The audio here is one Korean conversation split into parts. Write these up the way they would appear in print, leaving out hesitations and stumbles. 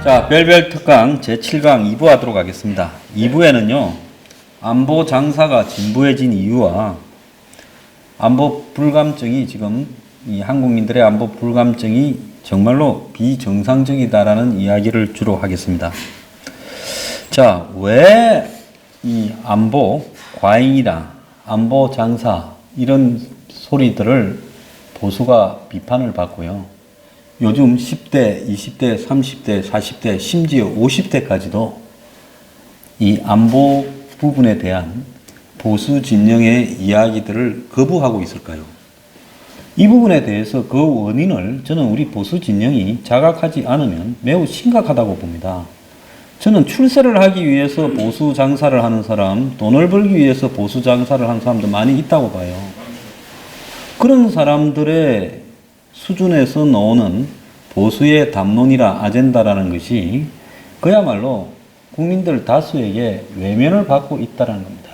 자, 별별 특강 제7강 2부 하도록 하겠습니다. 2부에는요, 안보 장사가 진부해진 이유와 안보 불감증이 지금 이 한국민들의 안보 불감증이 정말로 비정상적이다라는 이야기를 주로 하겠습니다. 자, 왜 이 안보 과잉이나 안보 장사 이런 소리들을 보수가 비판을 받고요. 요즘 10대, 20대, 30대, 40대, 심지어 50대까지도 이 안보 부분에 대한 보수 진영의 이야기들을 거부하고 있을까요? 이 부분에 대해서 그 원인을 저는 우리 보수 진영이 자각하지 않으면 매우 심각하다고 봅니다. 저는 출세를 하기 위해서 보수 장사를 하는 사람, 돈을 벌기 위해서 보수 장사를 하는 사람도 많이 있다고 봐요. 그런 사람들의 수준에서 나오는 보수의 담론이라 아젠다라는 것이 그야말로 국민들 다수에게 외면을 받고 있다는 겁니다.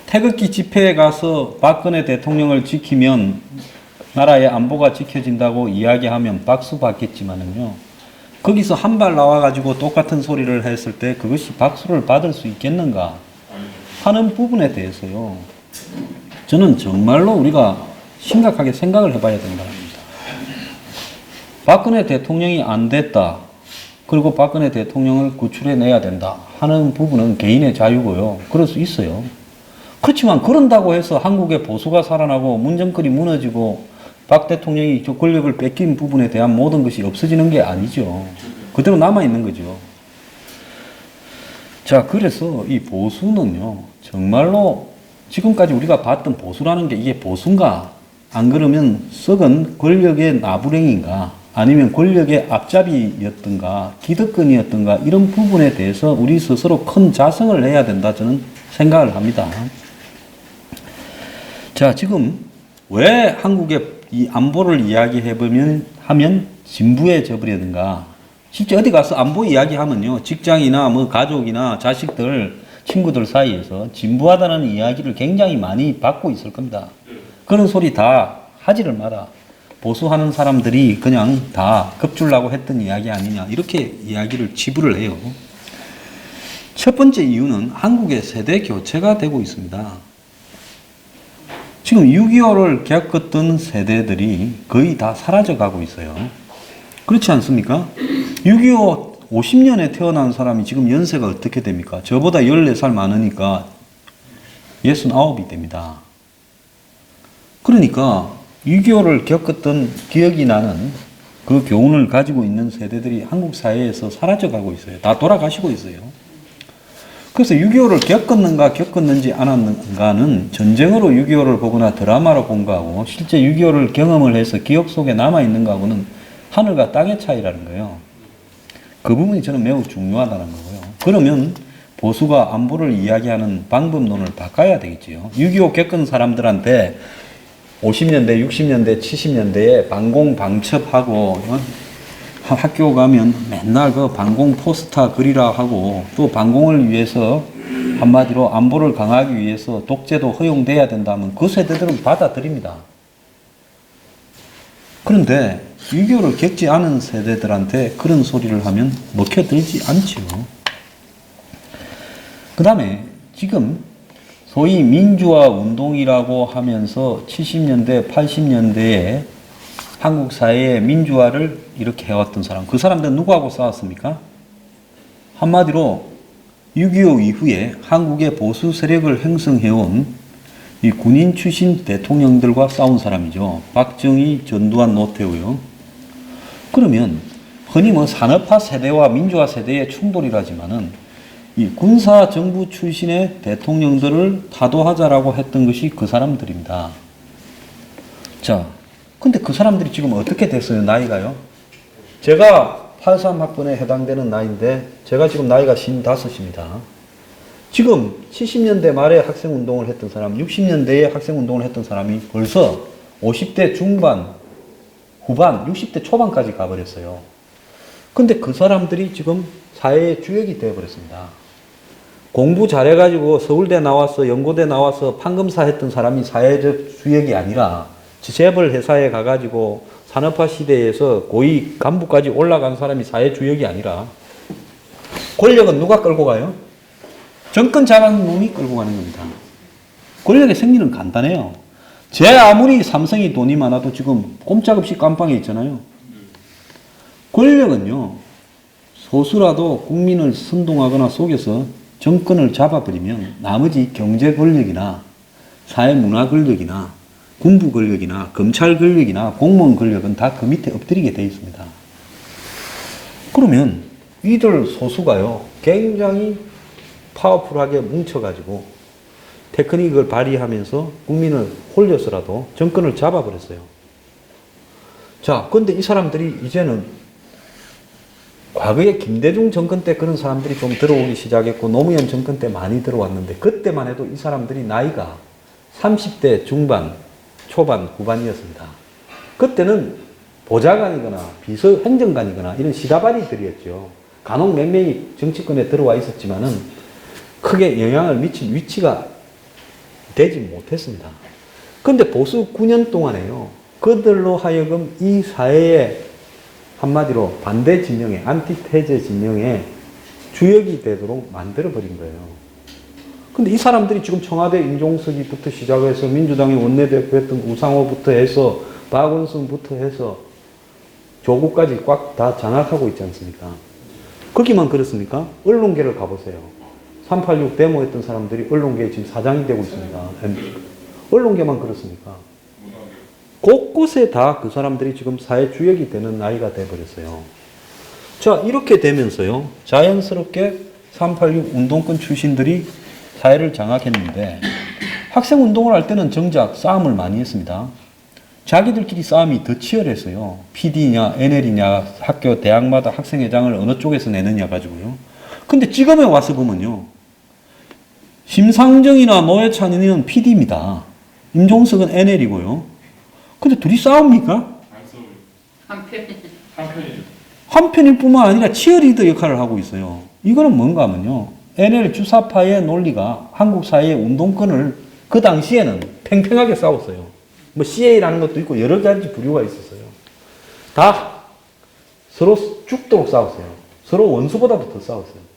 태극기 집회에 가서 박근혜 대통령을 지키면 나라의 안보가 지켜진다고 이야기하면 박수 받겠지만은요, 거기서 한 발 나와가지고 똑같은 소리를 했을 때 그것이 박수를 받을 수 있겠는가 하는 부분에 대해서요, 저는 정말로 우리가 심각하게 생각을 해봐야 된다는 겁니다. 박근혜 대통령이 안 됐다, 그리고 박근혜 대통령을 구출해내야 된다 하는 부분은 개인의 자유고요. 그럴 수 있어요. 그렇지만 그런다고 해서 한국의 보수가 살아나고 문정권이 무너지고 박 대통령이 저 권력을 뺏긴 부분에 대한 모든 것이 없어지는 게 아니죠. 그대로 남아있는 거죠. 자, 그래서 이 보수는요, 정말로 지금까지 우리가 봤던 보수라는 게 이게 보수인가? 안 그러면 썩은 권력의 나부랭인가? 아니면 권력의 앞잡이였던가? 기득권이었던가? 이런 부분에 대해서 우리 스스로 큰 자성을 해야 된다, 저는 생각을 합니다. 자, 지금 왜 한국의 이 안보를 하면 진부해져 버리는가? 실제 어디 가서 안보 이야기하면요, 직장이나 뭐 가족이나 자식들, 친구들 사이에서 진부하다는 이야기를 굉장히 많이 받고 있을 겁니다. 그런 소리 다 하지를 마라. 보수하는 사람들이 그냥 다 겁주려고 했던 이야기 아니냐, 이렇게 이야기를 치부를 해요. 첫 번째 이유는 한국의 세대 교체가 되고 있습니다. 지금 6.25를 겪었던 세대들이 거의 다 사라져가고 있어요. 그렇지 않습니까? 6.25 50년에 태어난 사람이 지금 연세가 어떻게 됩니까? 저보다 14살 많으니까 69이 됩니다. 그러니까 6.25를 겪었던 기억이 나는 그 교훈을 가지고 있는 세대들이 한국 사회에서 사라져가고 있어요. 다 돌아가시고 있어요. 그래서 6.25를 겪었는지 않았는가는 전쟁으로 6.25를 보거나 드라마로 본 거하고 실제 6.25를 경험을 해서 기억 속에 남아있는 거하고는 하늘과 땅의 차이라는 거예요. 그 부분이 저는 매우 중요하다는 거고요. 그러면 보수가 안보를 이야기하는 방법론을 바꿔야 되겠지요. 6.25 겪은 사람들한테 50년대, 60년대, 70년대에 방공 방첩하고 학교 가면 맨날 그 방공 포스터 그리라 하고, 또 방공을 위해서 한마디로 안보를 강하기 위해서 독재도 허용돼야 된다면 그 세대들은 받아들입니다. 그런데 6.25를 겪지 않은 세대들한테 그런 소리를 하면 먹혀들지 않죠. 그 다음에 지금 소위 민주화 운동이라고 하면서 70년대, 80년대에 한국 사회의 민주화를 이렇게 해왔던 사람, 그 사람들은 누구하고 싸웠습니까? 한마디로 6.25 이후에 한국의 보수 세력을 형성해온 이 군인 출신 대통령들과 싸운 사람이죠. 박정희, 전두환, 노태우요. 그러면 흔히 뭐 산업화 세대와 민주화 세대의 충돌이라지만은 이 군사 정부 출신의 대통령들을 타도하자라고 했던 것이 그 사람들입니다. 자, 근데 그 사람들이 지금 어떻게 됐어요, 나이가요? 제가 83학번에 해당되는 나이인데, 제가 지금 나이가 55입니다. 지금 70년대 말에 학생운동을 했던 사람, 60년대에 학생운동을 했던 사람이 벌써 50대 중반, 후반, 60대 초반까지 가버렸어요. 근데 그 사람들이 지금 사회의 주역이 되어버렸습니다. 공부 잘해가지고 서울대 나와서, 연고대 나와서 판검사 했던 사람이 사회적 주역이 아니라 재벌 회사에 가가지고 산업화 시대에서 고위 간부까지 올라간 사람이 사회 주역이 아니라 권력은 누가 끌고 가요? 정권 잡아놓은 놈이 끌고 가는 겁니다. 권력의 생리는 간단해요. 제 아무리 삼성이 돈이 많아도 지금 꼼짝없이 깜빵에 있잖아요. 권력은요, 소수라도 국민을 선동하거나 속여서 정권을 잡아버리면 나머지 경제 권력이나 사회 문화 권력이나 군부 권력이나 검찰 권력이나 공무원 권력은 다 그 밑에 엎드리게 돼 있습니다. 그러면 이들 소수가요, 굉장히 파워풀하게 뭉쳐가지고 테크닉을 발휘하면서 국민을 홀려서라도 정권을 잡아버렸어요. 자, 근데 이 사람들이 이제는 과거에 김대중 정권 때 그런 사람들이 좀 들어오기 시작했고 노무현 정권 때 많이 들어왔는데 그때만 해도 이 사람들이 나이가 30대 중반, 초반, 후반이었습니다. 그때는 보좌관이거나 비서 행정관이거나 이런 시다바리들이었죠. 간혹 몇 명이 정치권에 들어와 있었지만은 크게 영향을 미친 위치가 되지 못했습니다. 근데 보수 9년 동안에요. 그들로 하여금 이 사회에 한마디로 반대 진영의 안티테제 진영의 주역이 되도록 만들어버린 거예요. 근데 이 사람들이 지금 청와대 임종석이부터 시작해서 민주당의 원내대표였던 우상호부터 해서 박원순부터 해서 조국까지 꽉 다 장악하고 있지 않습니까? 거기만 그렇습니까? 언론계를 가보세요. 386 데모했던 사람들이 언론계에 지금 사장이 되고 있습니다. 언론계만 그렇습니까? 곳곳에 다 그 사람들이 지금 사회 주역이 되는 나이가 돼버렸어요. 자, 이렇게 되면서요, 자연스럽게 386 운동권 출신들이 사회를 장악했는데, 학생 운동을 할 때는 정작 싸움을 많이 했습니다. 자기들끼리 싸움이 더 치열했어요. PD냐, NL이냐, 학교, 대학마다 학생회장을 어느 쪽에서 내느냐 가지고요. 근데 지금에 와서 보면요, 심상정이나 노회찬이는 PD입니다. 임종석은 NL이고요. 근데 둘이 싸웁니까? 한편일 뿐만 아니라 치어리더 역할을 하고 있어요. 이거는 뭔가 하면요, NL 주사파의 논리가 한국 사회의 운동권을 그 당시에는 팽팽하게 싸웠어요. 뭐 CA라는 것도 있고 여러 가지 부류가 있었어요. 다 서로 죽도록 싸웠어요. 서로 원수보다 더 싸웠어요.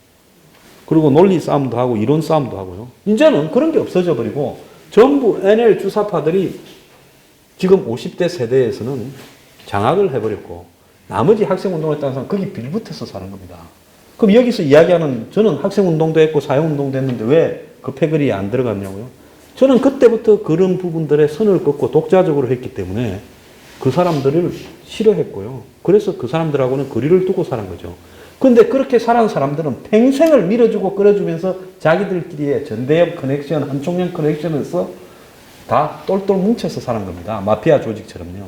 그리고 논리 싸움도 하고 이론 싸움도 하고요. 이제는 그런 게 없어져 버리고 전부 NL 주사파들이 지금 50대 세대에서는 장악을 해버렸고 나머지 학생운동을 했다는 사람은 거기 빌붙어서 사는 겁니다. 그럼 여기서 이야기하는, 저는 학생운동도 했고 사회운동도 했는데 왜 그 패거리에 안 들어갔냐고요? 저는 그때부터 그런 부분들에 선을 긋고 독자적으로 했기 때문에 그 사람들을 싫어했고요. 그래서 그 사람들하고는 거리를 두고 사는 거죠. 근데 그렇게 살아온 사람들은 평생을 밀어주고 끌어주면서 자기들끼리의 전대협 커넥션, 한총련 커넥션에서 다 똘똘 뭉쳐서 사는 겁니다. 마피아 조직처럼요.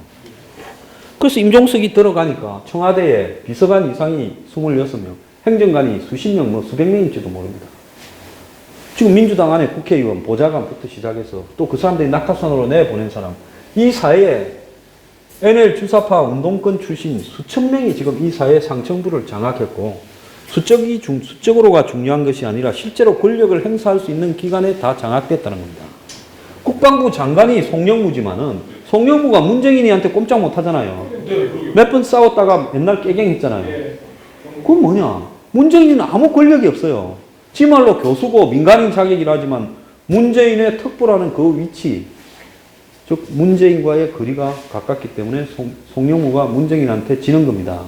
그래서 임종석이 들어가니까 청와대에 비서관 이상이 26명, 행정관이 수십 명, 뭐 수백 명일지도 모릅니다. 지금 민주당 안에 국회의원, 보좌관부터 시작해서 또 그 사람들이 낙하산으로 내보낸 사람, 이 사회에 NL 주사파 운동권 출신 수천 명이 지금 이 사회 상층부를 장악했고, 수적으로가 중요한 것이 아니라 실제로 권력을 행사할 수 있는 기관에 다 장악됐다는 겁니다. 국방부 장관이 송영무지만은 송영무가 문재인이한테 꼼짝 못 하잖아요. 몇 번 싸웠다가 맨날 깨갱했잖아요. 그건 뭐냐? 문재인은 아무 권력이 없어요. 지 말로 교수고 민간인 자격이라지만 문재인의 특보라는 그 위치, 즉 문재인과의 거리가 가깝기 때문에 송영무가 문재인한테 지는 겁니다.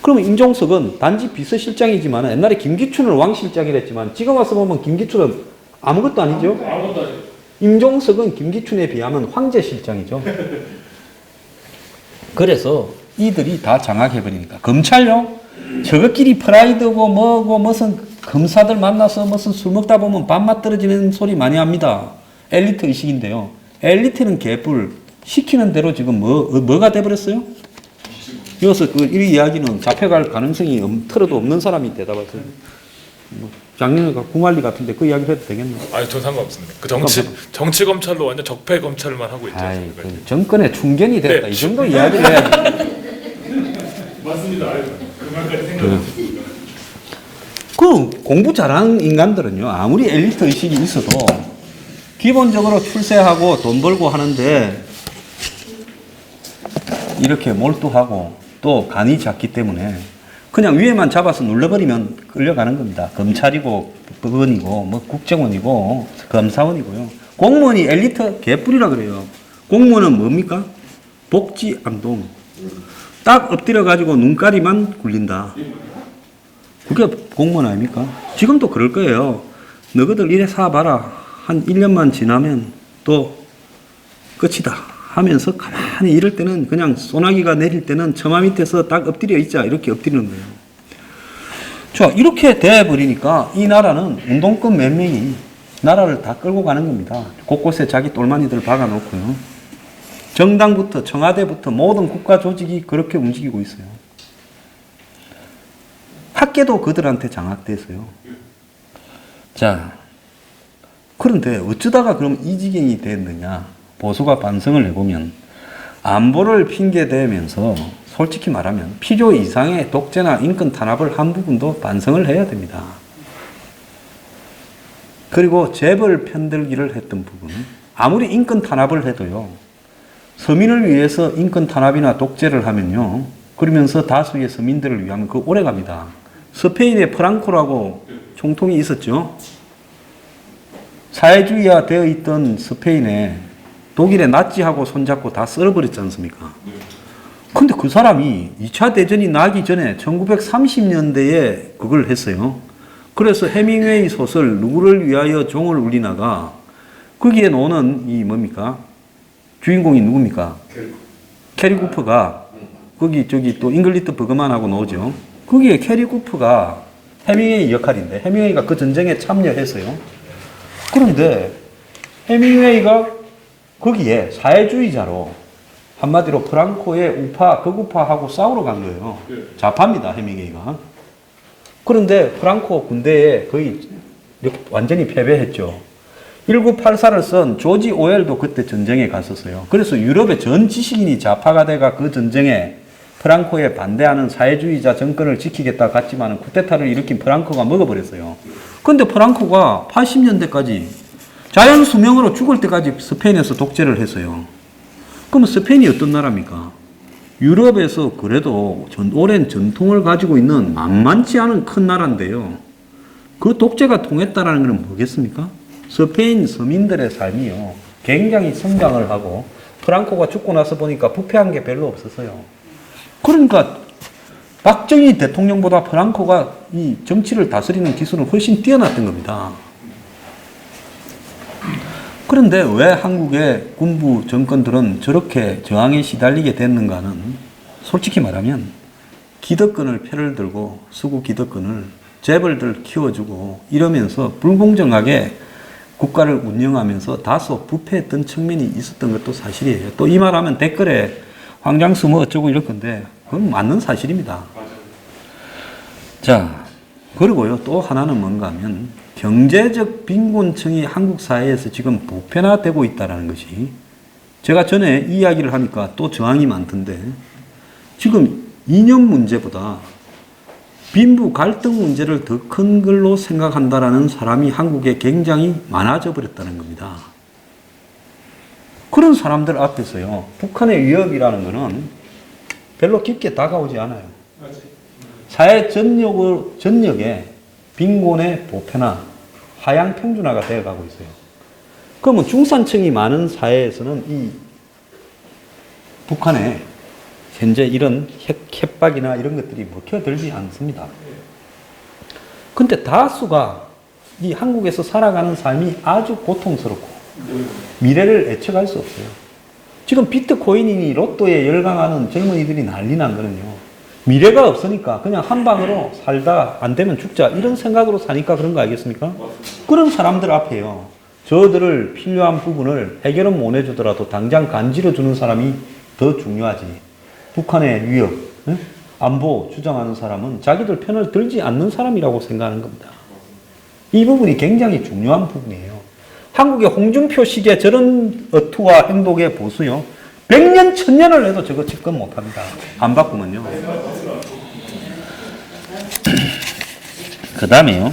그러면 임종석은 단지 비서실장이지만 옛날에 김기춘을 왕실장이랬지만 지금 와서 보면 김기춘은 아무것도 아니죠. 임종석은 김기춘에 비하면 황제실장이죠. 그래서 이들이 다 장악해버리니까 검찰요, 저것끼리 프라이드고 뭐고 무슨 검사들 만나서 무슨 술 먹다 보면 밥맛 떨어지는 소리 많이 합니다. 엘리트 의식인데요. 엘리트는 개뿔, 시키는 대로 지금 뭐가 돼버렸어요? 여기서 이 이야기는 잡혀갈 가능성이 틀어도 없는 사람이 대답하세요. 작년에 구말리 같은데 그 이야기를 해도 되겠나요? 아니, 전 상관없습니다. 그 정치 검찰로 완전 적폐 검찰만 하고 있죠. 아이, 그 정권의 충견이 됐다. 네. 이 정도 이야기를 해야지. 맞습니다. 그만까지 생각했습니다. 그 공부 잘하는 인간들은요, 아무리 엘리트 의식이 있어도 기본적으로 출세하고 돈 벌고 하는데 이렇게 몰두하고 또 간이 작기 때문에 그냥 위에만 잡아서 눌러버리면 끌려가는 겁니다. 검찰이고 법원이고 뭐 국정원이고 검사원이고요. 공무원이 엘리트 개뿔이라 그래요. 공무원은 뭡니까? 복지암동. 딱 엎드려 가지고 눈가리만 굴린다. 그게 공무원 아닙니까? 지금도 그럴 거예요. 너희들 이래 사봐라. 한 1년만 지나면 또 끝이다 하면서 가만히 이럴 때는 그냥 소나기가 내릴 때는 처마 밑에서 딱 엎드려 있자 이렇게 엎드리는 거예요. 자, 이렇게 돼버리니까 이 나라는 운동권 몇 명이 나라를 다 끌고 가는 겁니다. 곳곳에 자기 똘마니들 박아놓고요. 정당부터 청와대부터 모든 국가 조직이 그렇게 움직이고 있어요. 학계도 그들한테 장악돼서요. 자, 그런데 어쩌다가 그럼 이 지경이 됐느냐? 보수가 반성을 해보면 안보를 핑계대면서 솔직히 말하면 필요 이상의 독재나 인권 탄압을 한 부분도 반성을 해야 됩니다. 그리고 재벌 편들기를 했던 부분, 아무리 인권 탄압을 해도요, 서민을 위해서 인권 탄압이나 독재를 하면요, 그러면서 다수의 서민들을 위하면 그거 오래 갑니다. 스페인에 프랑코라고 총통이 있었죠. 사회주의화 되어 있던 스페인에 독일의 나치하고 손잡고 다 썰어버렸지 않습니까? 근데 그 사람이 2차 대전이 나기 전에 1930년대에 그걸 했어요. 그래서 해밍웨이 소설 누구를 위하여 종을 울리나가 거기에 나오는 이 뭡니까? 주인공이 누굽니까? 캐리 쿠퍼가 거기 저기 또 잉글리트 버그만하고 나오죠. 거기에 캐리 쿠퍼가 해밍웨이 역할인데 해밍웨이가 그 전쟁에 참여했어요. 그런데 해밍웨이가 거기에 사회주의자로 한마디로 프랑코의 우파, 극우파하고 싸우러 간 거예요. 좌파입니다, 해밍웨이가. 그런데 프랑코 군대에 거의 완전히 패배했죠. 1984를 쓴 조지 오웰도 그때 전쟁에 갔었어요. 그래서 유럽의 전 지식인이 좌파가 돼가 그 전쟁에 프랑코에 반대하는 사회주의자 정권을 지키겠다 갔지만 쿠데타를 일으킨 프랑코가 먹어버렸어요. 그런데 프랑코가 80년대까지 자연 수명으로 죽을 때까지 스페인에서 독재를 했어요. 그러면 스페인이 어떤 나라입니까? 유럽에서 그래도 오랜 전통을 가지고 있는 만만치 않은 큰 나라인데요. 그 독재가 통했다는 것은 뭐겠습니까? 스페인 서민들의 삶이요, 굉장히 성장을 하고 프랑코가 죽고 나서 보니까 부패한 게 별로 없었어요. 그러니까 박정희 대통령보다 프랑코가 이 정치를 다스리는 기술은 훨씬 뛰어났던 겁니다. 그런데 왜 한국의 군부 정권들은 저렇게 저항에 시달리게 됐는가는 솔직히 말하면 기득권을 표를 들고 수구 기득권을 재벌들 키워주고 이러면서 불공정하게 국가를 운영하면서 다소 부패했던 측면이 있었던 것도 사실이에요. 또 이 말하면 댓글에 황장수 뭐 어쩌고 이럴 건데 그건 맞는 사실입니다. 자, 그리고요 또 하나는 뭔가 하면 경제적 빈곤층이 한국 사회에서 지금 보편화되고 있다는 것이 제가 전에 이 이야기를 하니까 또 저항이 많던데 지금 이념 문제보다 빈부 갈등 문제를 더 큰 걸로 생각한다라는 사람이 한국에 굉장히 많아져 버렸다는 겁니다. 그런 사람들 앞에서요 북한의 위협이라는 것은 별로 깊게 다가오지 않아요. 사회 전역에 빈곤의 보편화, 하향 평준화가 되어가고 있어요. 그러면 중산층이 많은 사회에서는 이 북한의 현재 이런 협박이나 이런 것들이 먹혀들지 않습니다. 근데 다수가 이 한국에서 살아가는 삶이 아주 고통스럽고 미래를 예측할 수 없어요. 지금 비트코인이니 로또에 열광하는 젊은이들이 난리 난 거는요. 미래가 없으니까 그냥 한 방으로 살다 안 되면 죽자 이런 생각으로 사니까 그런 거 알겠습니까? 그런 사람들 앞에요. 저들을 필요한 부분을 해결은 못 해주더라도 당장 간지러 주는 사람이 더 중요하지. 북한의 위협, 안보 주장하는 사람은 자기들 편을 들지 않는 사람이라고 생각하는 겁니다. 이 부분이 굉장히 중요한 부분이에요. 한국의 홍준표 식의 저런 어투와 행동의 보수요. 100년, 1000년을 해도 저거 집권 못합니다. 안 바꾸면요. 그 다음에요.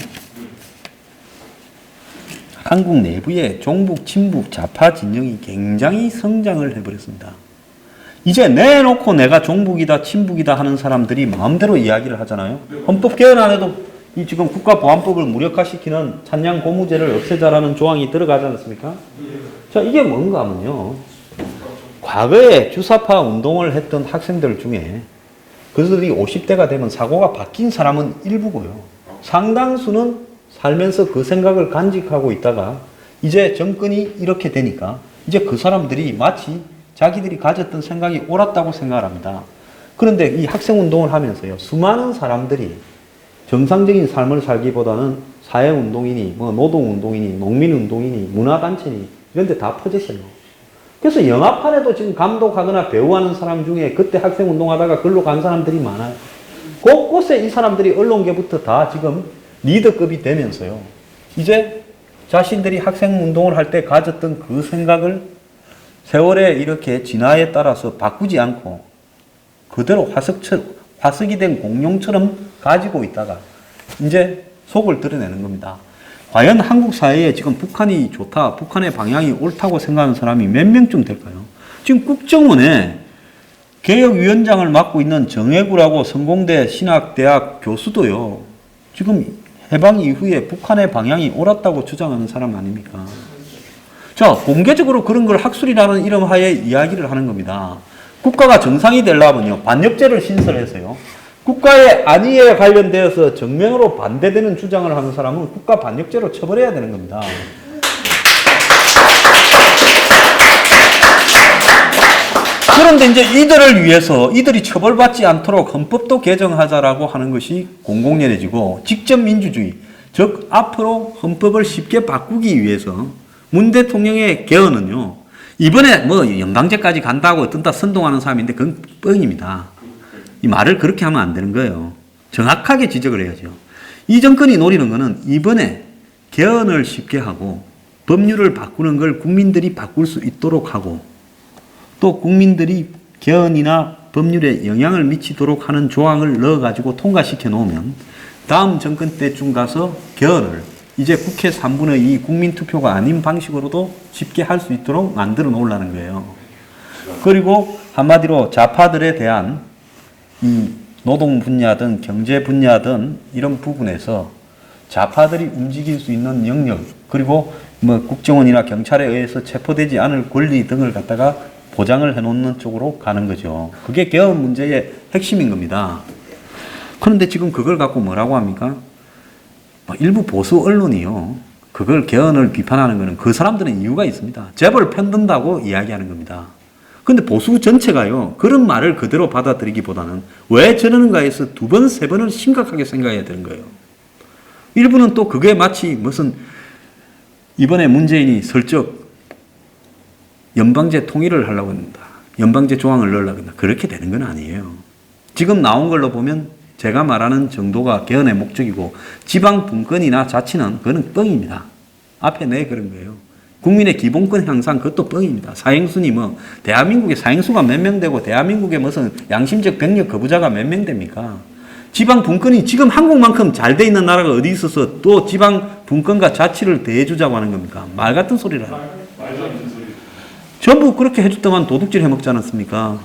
한국 내부의 종북, 친북, 좌파 진영이 굉장히 성장을 해버렸습니다. 이제 내놓고 내가 종북이다, 친북이다 하는 사람들이 마음대로 이야기를 하잖아요. 헌법 개헌 안에도 이 지금 국가보안법을 무력화시키는 찬양 고무죄를 없애자라는 조항이 들어가지 않습니까? 자, 이게 뭔가 하면요. 과거에 주사파 운동을 했던 학생들 중에 그들이 50대가 되면 사고가 바뀐 사람은 일부고요. 상당수는 살면서 그 생각을 간직하고 있다가 이제 정권이 이렇게 되니까 이제 그 사람들이 마치 자기들이 가졌던 생각이 옳았다고 생각을 합니다. 그런데 이 학생운동을 하면서요. 수많은 사람들이 정상적인 삶을 살기보다는 사회운동이니 뭐 노동운동이니 농민운동이니 문화단체니 이런 데 다 퍼졌어요. 그래서 영화판에도 지금 감독하거나 배우하는 사람 중에 그때 학생운동하다가 글로 간 사람들이 많아요. 곳곳에 이 사람들이 언론계부터 다 지금 리더급이 되면서요. 이제 자신들이 학생운동을 할 때 가졌던 그 생각을 세월의 이렇게 진화에 따라서 바꾸지 않고 그대로 화석이 된 공룡처럼 가지고 있다가 이제 속을 드러내는 겁니다. 과연 한국 사회에 지금 북한이 좋다, 북한의 방향이 옳다고 생각하는 사람이 몇 명쯤 될까요? 지금 국정원에 개혁위원장을 맡고 있는 정혜구라고 성공대 신학대학 교수도요. 지금 해방 이후에 북한의 방향이 옳았다고 주장하는 사람 아닙니까? 자, 공개적으로 그런 걸 학술이라는 이름 하에 이야기를 하는 겁니다. 국가가 정상이 되려면요, 반역죄를 신설해서요. 국가의 안위에 관련되어서 정면으로 반대되는 주장을 하는 사람은 국가 반역죄로 처벌해야 되는 겁니다. 그런데 이제 이들을 위해서 이들이 처벌받지 않도록 헌법도 개정하자라고 하는 것이 공공연해지고 직접 민주주의, 즉 앞으로 헌법을 쉽게 바꾸기 위해서 문 대통령의 개헌은요. 이번에 뭐 연방제까지 간다고 뜬다 선동하는 사람인데 그건 뻥입니다. 이 말을 그렇게 하면 안 되는 거예요. 정확하게 지적을 해야죠. 이 정권이 노리는 거는 이번에 개헌을 쉽게 하고 법률을 바꾸는 걸 국민들이 바꿀 수 있도록 하고 또 국민들이 개헌이나 법률에 영향을 미치도록 하는 조항을 넣어가지고 통과시켜 놓으면 다음 정권 때쯤 가서 개헌을 이제 국회 3분의 2 국민투표가 아닌 방식으로도 쉽게 할 수 있도록 만들어 놓으려는 거예요. 그리고 한마디로 좌파들에 대한 이 노동 분야든 경제 분야든 이런 부분에서 좌파들이 움직일 수 있는 영역 그리고 뭐 국정원이나 경찰에 의해서 체포되지 않을 권리 등을 갖다가 보장을 해놓는 쪽으로 가는 거죠. 그게 개헌 문제의 핵심인 겁니다. 그런데 지금 그걸 갖고 뭐라고 합니까? 일부 보수 언론이요. 그걸 개헌을 비판하는 것은 그 사람들은 이유가 있습니다. 재벌 편든다고 이야기하는 겁니다. 근데 보수 전체가요. 그런 말을 그대로 받아들이기보다는 왜 저러는가 해서 두 번, 세 번을 심각하게 생각해야 되는 거예요. 일부는 또 그게 마치 무슨 이번에 문재인이 슬쩍 연방제 통일을 하려고 합니다. 연방제 조항을 넣으려고 합니다. 그렇게 되는 건 아니에요. 지금 나온 걸로 보면 제가 말하는 정도가 개헌의 목적이고 지방 분권이나 자치는 그거는 뻥입니다. 앞에 내 그런 거예요. 국민의 기본권 향상 그것도 뻥입니다. 사행순이 뭐 대한민국에 사행수가 몇 명 되고 대한민국에 무슨 양심적 병력 거부자가 몇 명 됩니까? 지방 분권이 지금 한국만큼 잘 돼 있는 나라가 어디 있어서 또 지방 분권과 자치를 대해주자고 하는 겁니까? 말 같은 소리라. 전부 그렇게 해줬더만 도둑질 해먹지 않았습니까?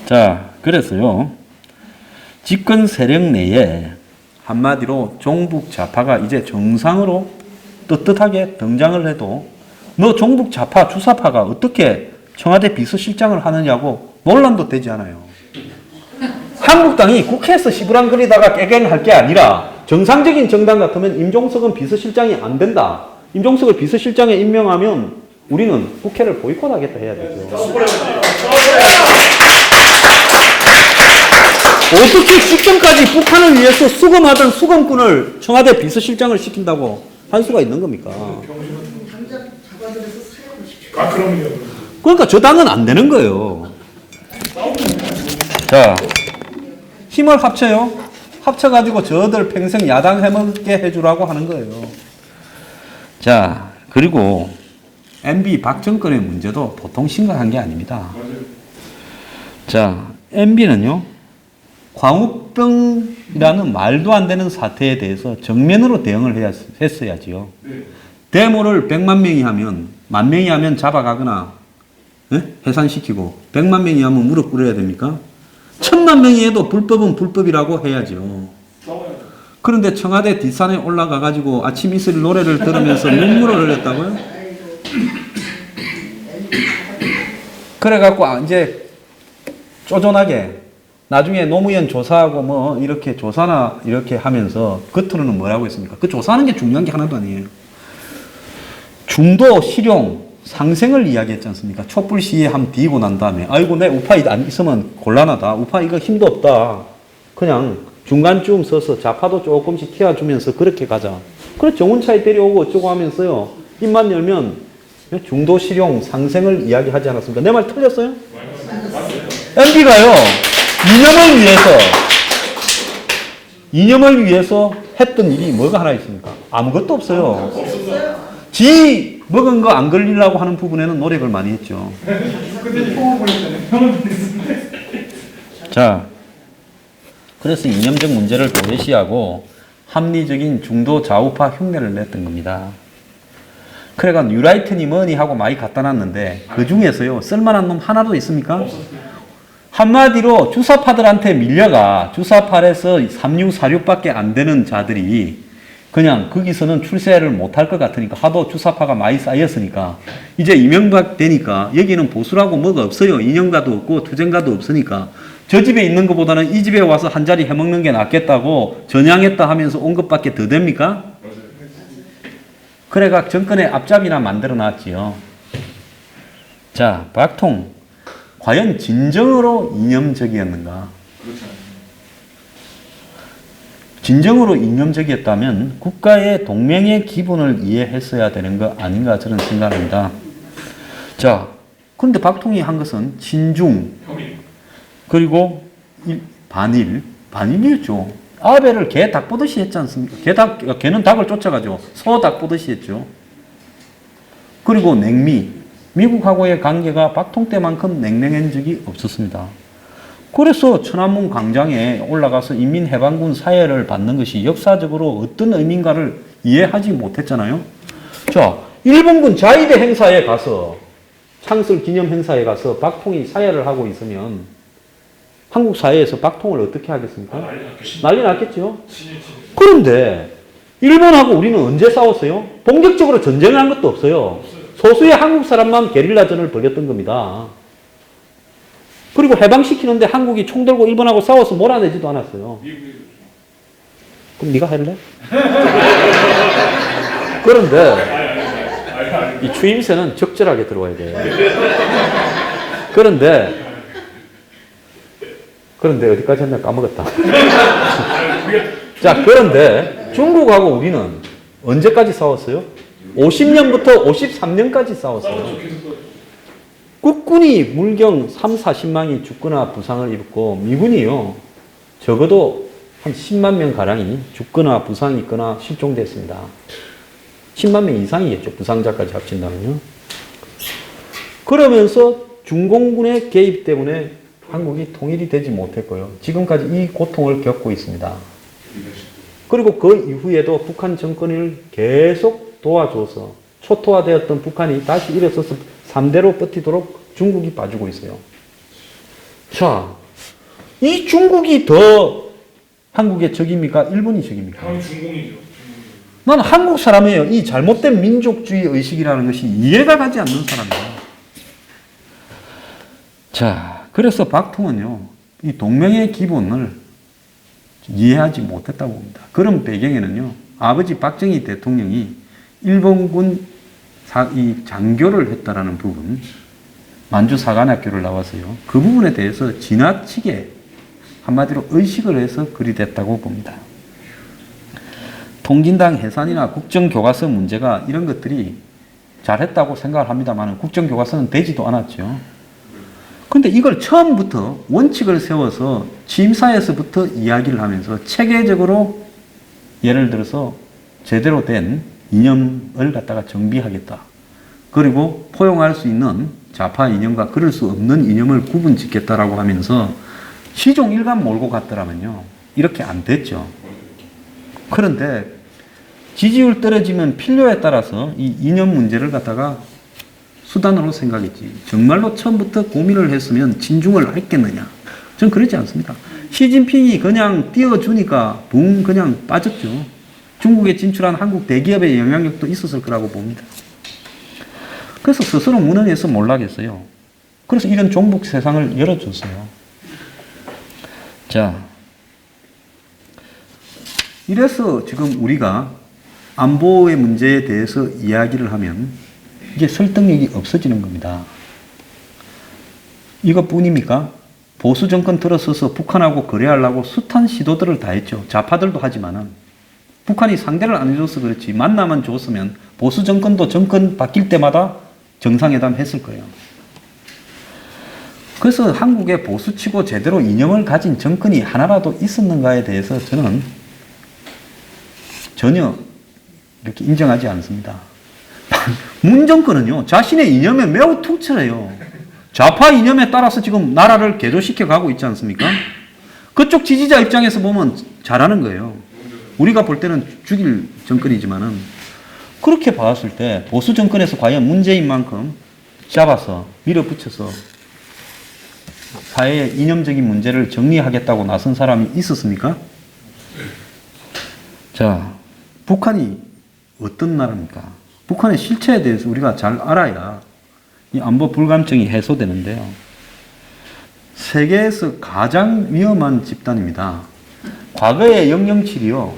자, 그래서요. 집권 세력 내에 한마디로 종북 좌파가 이제 정상으로 떳떳하게 등장을 해도 너 종북 좌파 주사파가 어떻게 청와대 비서실장을 하느냐고 논란도 되지 않아요. 한국당이 국회에서 시부랑거리다가 깨갱할 게 아니라 정상적인 정당 같으면 임종석은 비서실장이 안 된다. 임종석을 비서실장에 임명하면 우리는 국회를 보이콧하겠다 해야 되죠. 어떻게 직전까지 북한을 위해서 수검하던 수검꾼을 청와대 비서실장을 시킨다고 할 수가 있는 겁니까? 그러니까 저 당은 안 되는 거예요. 자, 힘을 합쳐요. 합쳐가지고 저들 평생 야당 해먹게 해주라고 하는 거예요. 자, 그리고 MB 박정권의 문제도 보통 심각한 게 아닙니다. 자, MB는요, 광우병이라는 말도 안 되는 사태에 대해서 정면으로 대응을 했어야지요. 데모를 100만 명이 하면, 10,000명이 하면 잡아가거나 예? 해산시키고 100만 명이 하면 무릎 꿇어야 됩니까? 1000만 명이 해도 불법은 불법이라고 해야죠. 그런데 청와대 뒷산에 올라가 가지고 아침 이슬 노래를 들으면서 눈물을 흘렸다고요? 그래 갖고 이제 쪼존하게 나중에 노무현 조사하고 뭐 이렇게 조사나 이렇게 하면서 겉으로는 뭐라고 했습니까? 그 조사하는 게 중요한 게 하나도 아니에요. 중도 실용 상생을 이야기했지 않습니까? 촛불 시위에 함 뒤고 난 다음에 아이고 내 우파 안 있으면 곤란하다. 우파 이거 힘도 없다. 그냥 중간쯤 서서 좌파도 조금씩 튀어주면서 그렇게 가자. 그래 정운차에 데려오고 어쩌고 하면서요. 입만 열면 중도 실용 상생을 이야기하지 않았습니까? 내 말 틀렸어요? MB가요. 이념을 위해서 했던 일이 뭐가 하나 있습니까? 아무것도 없어요. 지 먹은 거 안 걸리려고 하는 부분에는 노력을 많이 했죠. 자, 그래서 이념적 문제를 도외시하고 합리적인 중도 좌우파 흉내를 냈던 겁니다. 그래가 뉴라이트니 뭐니 하고 많이 갖다 놨는데 그 중에서요 쓸만한 놈 하나도 있습니까? 한마디로 주사파들한테 밀려가 주사파에서 36, 46밖에 안 되는 자들이 그냥 거기서는 출세를 못할 것 같으니까 하도 주사파가 많이 쌓였으니까 이제 이명박 되니까 여기는 보수라고 뭐가 없어요. 인연가도 없고 투쟁가도 없으니까 저 집에 있는 것보다는 이 집에 와서 한 자리 해먹는 게 낫겠다고 전향했다 하면서 온 것밖에 더 됩니까? 그래가 정권의 앞잡이나 만들어 놨지요. 자, 박통 과연 진정으로 이념적이었는가? 진정으로 이념적이었다면 국가의 동맹의 기본을 이해했어야 되는 거 아닌가 저는 생각합니다. 자, 그런데 박통이 한 것은 친중 그리고 반일이었죠. 아베를 개 닭 보듯이 했지 않습니까? 개는 닭을 쫓아가죠. 소 닭 보듯이 했죠. 그리고 냉미. 미국하고의 관계가 박통 때만큼 냉랭한 적이 없었습니다. 그래서 천안문 광장에 올라가서 인민해방군 사회를 받는 것이 역사적으로 어떤 의미인가를 이해하지 못했잖아요. 자, 일본군 자위대 행사에 가서 창설 기념 행사에 가서 박통이 사회를 하고 있으면 한국 사회에서 박통을 어떻게 하겠습니까? 난리 났겠죠. 그런데 일본하고 우리는 언제 싸웠어요? 본격적으로 전쟁을 한 것도 없어요. 소수의 한국 사람만 게릴라전을 벌였던 겁니다. 그리고 해방시키는데 한국이 총 들고 일본하고 싸워서 몰아내지도 않았어요. 그럼 네가 할래? 그런데 이 추임새는 적절하게 들어와야 돼요. 그런데 어디까지 했나 까먹었다. 자, 그런데 중국하고 우리는 언제까지 싸웠어요? 50년부터 53년까지 싸웠어요. 국군이 물경 3, 40만이 죽거나 부상을 입었고 미군이요. 적어도 한 10만 명 가량이 죽거나 부상이 있거나 실종됐습니다. 10만 명 이상이겠죠. 부상자까지 합친다면요. 그러면서 중공군의 개입 때문에 한국이 통일이 되지 못했고요. 지금까지 이 고통을 겪고 있습니다. 그리고 그 이후에도 북한 정권을 계속 도와줘서 초토화되었던 북한이 다시 일어서서 3대로 버티도록 중국이 봐주고 있어요. 자, 이 중국이 더 한국의 적입니까? 일본이 적입니까? 중공이죠. 나는 한국 사람이에요. 이 잘못된 민족주의 의식이라는 것이 이해가 가지 않는 사람이에요. 자, 그래서 박통은요, 이 동맹의 기본을 이해하지 못했다고 봅니다. 그런 배경에는요, 아버지 박정희 대통령이 일본군 이 장교를 했다라는 부분, 만주 사관학교를 나와서요, 그 부분에 대해서 지나치게 한마디로 의식을 해서 그리 됐다고 봅니다. 통진당 해산이나 국정교과서 문제가 이런 것들이 잘했다고 생각을 합니다만 국정교과서는 되지도 않았죠. 그런데 이걸 처음부터 원칙을 세워서 취임사에서부터 이야기를 하면서 체계적으로 예를 들어서 제대로 된 이념을 갖다가 정비하겠다. 그리고 포용할 수 있는 좌파 이념과 그럴 수 없는 이념을 구분 짓겠다라고 하면서 시종 일관 몰고 갔더라면요. 이렇게 안 됐죠. 그런데 지지율 떨어지면 필요에 따라서 이 이념 문제를 갖다가 수단으로 생각했지. 정말로 처음부터 고민을 했으면 진중을 했겠느냐. 전 그렇지 않습니다. 시진핑이 그냥 띄워주니까 붕 그냥 빠졌죠. 중국에 진출한 한국 대기업의 영향력도 있었을 거라고 봅니다. 그래서 스스로 무능해서 몰락했어요. 그래서 이런 종북 세상을 열어줬어요. 자, 이래서 지금 우리가 안보의 문제에 대해서 이야기를 하면 이게 설득력이 없어지는 겁니다. 이것뿐입니까? 보수 정권 들어서서 북한하고 거래하려고 숱한 시도들을 다 했죠. 좌파들도 하지만은 북한이 상대를 안 해줘서 그렇지 만나만 줬으면 보수 정권도 정권 바뀔 때마다 정상회담 했을 거예요. 그래서 한국에 보수치고 제대로 이념을 가진 정권이 하나라도 있었는가에 대해서 저는 전혀 이렇게 인정하지 않습니다. 문 정권은요, 자신의 이념에 매우 투철해요. 좌파 이념에 따라서 지금 나라를 개조시켜 가고 있지 않습니까? 그쪽 지지자 입장에서 보면 잘하는 거예요. 우리가 볼 때는 죽일 정권이지만은, 그렇게 봤을 때 보수 정권에서 과연 문재인만큼 잡아서 밀어붙여서 사회의 이념적인 문제를 정리하겠다고 나선 사람이 있었습니까? 자, 북한이 어떤 나라입니까? 북한의 실체에 대해서 우리가 잘 알아야 이 안보 불감증이 해소되는데요. 세계에서 가장 위험한 집단입니다. 과거의 007이요.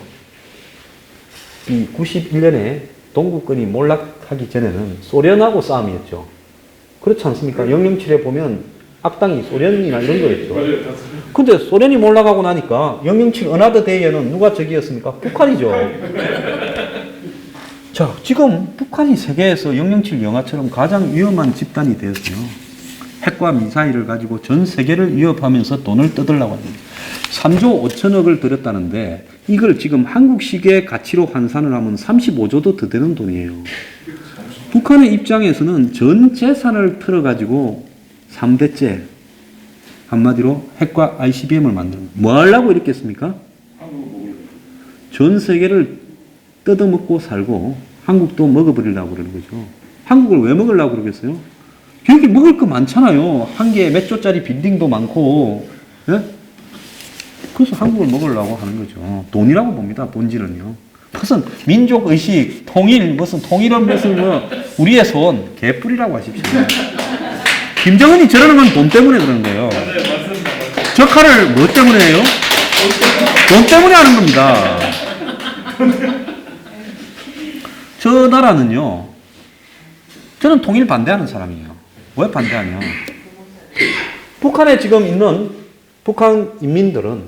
이 91년에 동구권이 몰락하기 전에는 소련하고 싸움이었죠. 그렇지 않습니까? 007에 보면 악당이 소련이나 이런 거였죠. 근데 소련이 몰락하고 나니까 007 어나더 데이에는 누가 적이었습니까? 북한이죠. 자, 지금 북한이 세계에서 007 영화처럼 가장 위험한 집단이 되었어요. 핵과 미사일을 가지고 전 세계를 위협하면서 돈을 뜯으려고 합니다. 3조 5천억을 들였다는데 이걸 지금 한국 시계 가치로 환산을 하면 35조도 더 되는 돈이에요. 북한의 입장에서는 전 재산을 틀어가지고 3대째 한마디로 핵과 ICBM을 만드는 뭐 하려고 이렇게 했습니까? 전 세계를 뜯어먹고 살고 한국도 먹어버리려고 그러는 거죠. 한국을 왜 먹으려고 그러겠어요? 여기 먹을 거 많잖아요. 한 개에 몇 조짜리 빌딩도 많고. 예? 그래서 한국을 먹으려고 하는 거죠. 돈이라고 봅니다. 본질은요. 무슨 민족의식, 통일, 무슨 통일은 무슨 뭐 우리의 손, 개뿔이라고 하십시오. 김정은이 저러는 건 돈 때문에 그러는 거예요. 저 칼을 뭐 때문에 해요? 돈 때문에 하는 겁니다. 저 나라는요, 저는 통일 반대하는 사람이에요. 왜 반대하냐? 북한에 지금 있는 북한 인민들은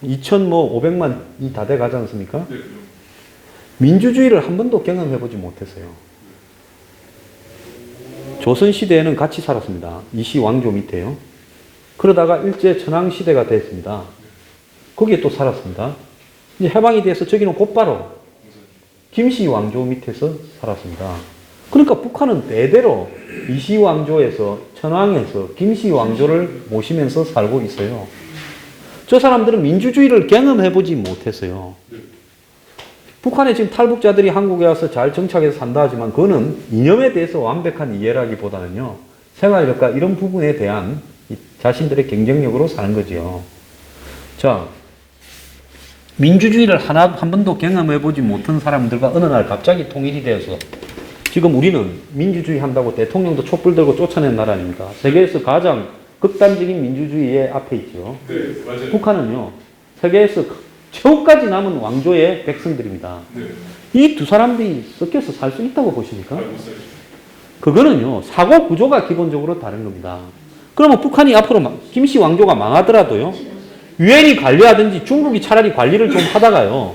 2,500만이 다 돼 가지 않습니까? 민주주의를 한 번도 경험해보지 못했어요. 조선시대에는 같이 살았습니다. 이시 왕조 밑에요. 그러다가 일제 천황시대가 됐습니다. 거기에 또 살았습니다. 이제 해방이 돼서 저기는 곧바로 김씨 왕조 밑에서 살았습니다. 그러니까 북한은 대대로 이시 왕조에서 천황에서 김씨 왕조를 모시면서 살고 있어요. 저 사람들은 민주주의를 경험해보지 못했어요. 북한에 지금 탈북자들이 한국에 와서 잘 정착해서 산다 하지만 그거는 이념에 대해서 완벽한 이해라기보다는요, 생활력과 이런 부분에 대한 자신들의 경쟁력으로 사는 거죠. 자, 민주주의를 한 번도 경험해보지 못한 사람들과 어느 날 갑자기 통일이 되어서 지금 우리는 민주주의 한다고 대통령도 촛불 들고 쫓아낸 나라 아닙니까? 세계에서 가장 극단적인 민주주의의 앞에 있죠. 네, 맞아요. 북한은요, 세계에서 최후까지 남은 왕조의 백성들입니다. 네. 이 두 사람들이 섞여서 살 수 있다고 보십니까? 못 살죠. 그거는요, 사고 구조가 기본적으로 다른 겁니다. 그러면 북한이 앞으로 김씨 왕조가 망하더라도요, 유엔이 관리하든지 중국이 차라리 관리를 좀 하다가요,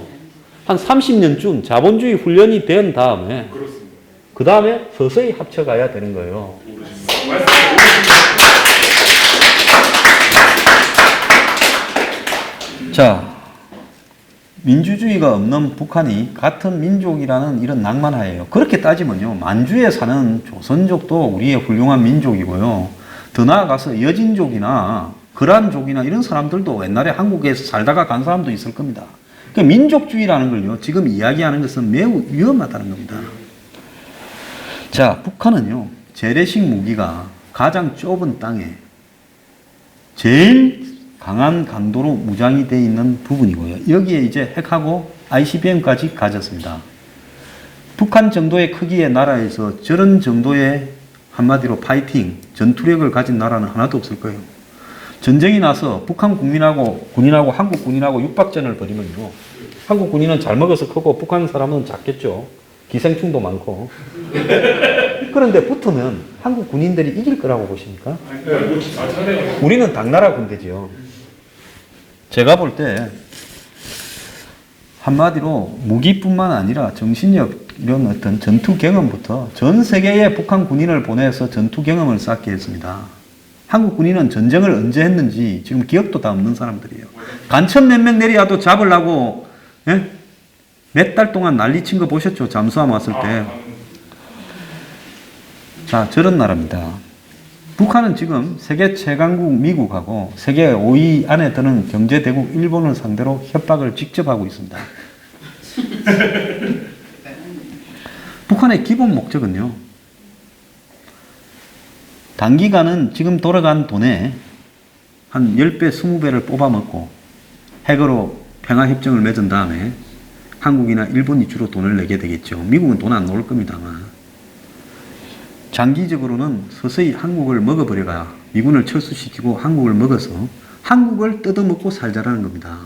한 30년쯤 자본주의 훈련이 된 다음에, 그렇습니다. 그 다음에 서서히 합쳐가야 되는 거예요. 자, 민주주의가 없는 북한이 같은 민족이라는 이런 낭만하에요. 그렇게 따지면요, 만주에 사는 조선족도 우리의 훌륭한 민족이고요. 더 나아가서 여진족이나 거란족이나 이런 사람들도 옛날에 한국에서 살다가 간 사람도 있을 겁니다. 그러니까 민족주의라는 걸요, 지금 이야기하는 것은 매우 위험하다는 겁니다. 자, 북한은요, 재래식 무기가 가장 좁은 땅에 제일 강한 강도로 무장이 되어 있는 부분이고요. 여기에 이제 핵하고 ICBM까지 가졌습니다. 북한 정도의 크기의 나라에서 저런 정도의 한마디로 파이팅, 전투력을 가진 나라는 하나도 없을 거예요. 전쟁이 나서 북한 군인하고 한국 군인하고 육박전을 벌이면요. 한국 군인은 잘 먹어서 크고 북한 사람은 작겠죠. 기생충도 많고. 그런데 붙으면 한국 군인들이 이길 거라고 보십니까? 우리는 당나라 군대지요. 제가 볼 때 한마디로 무기뿐만 아니라 정신력 이런 어떤 전투 경험부터 전 세계에 북한 군인을 보내서 전투 경험을 쌓게 했습니다. 한국 군인은 전쟁을 언제 했는지 지금 기억도 다 없는 사람들이에요. 간첩 몇 명 내려와도 잡으려고 몇 달 동안 난리친 거 보셨죠? 잠수함 왔을 때. 자, 저런 나라입니다. 북한은 지금 세계 최강국 미국하고 세계 5위 안에 드는 경제대국 일본을 상대로 협박을 직접 하고 있습니다. 북한의 기본 목적은요. 단기간은 지금 돌아간 돈에 한 10배, 20배를 뽑아먹고 핵으로 평화협정을 맺은 다음에 한국이나 일본이 주로 돈을 내게 되겠죠. 미국은 돈 안 놓을 겁니다만. 장기적으로는 서서히 한국을 먹어버려가 미군을 철수시키고 한국을 먹어서 한국을 뜯어먹고 살자라는 겁니다.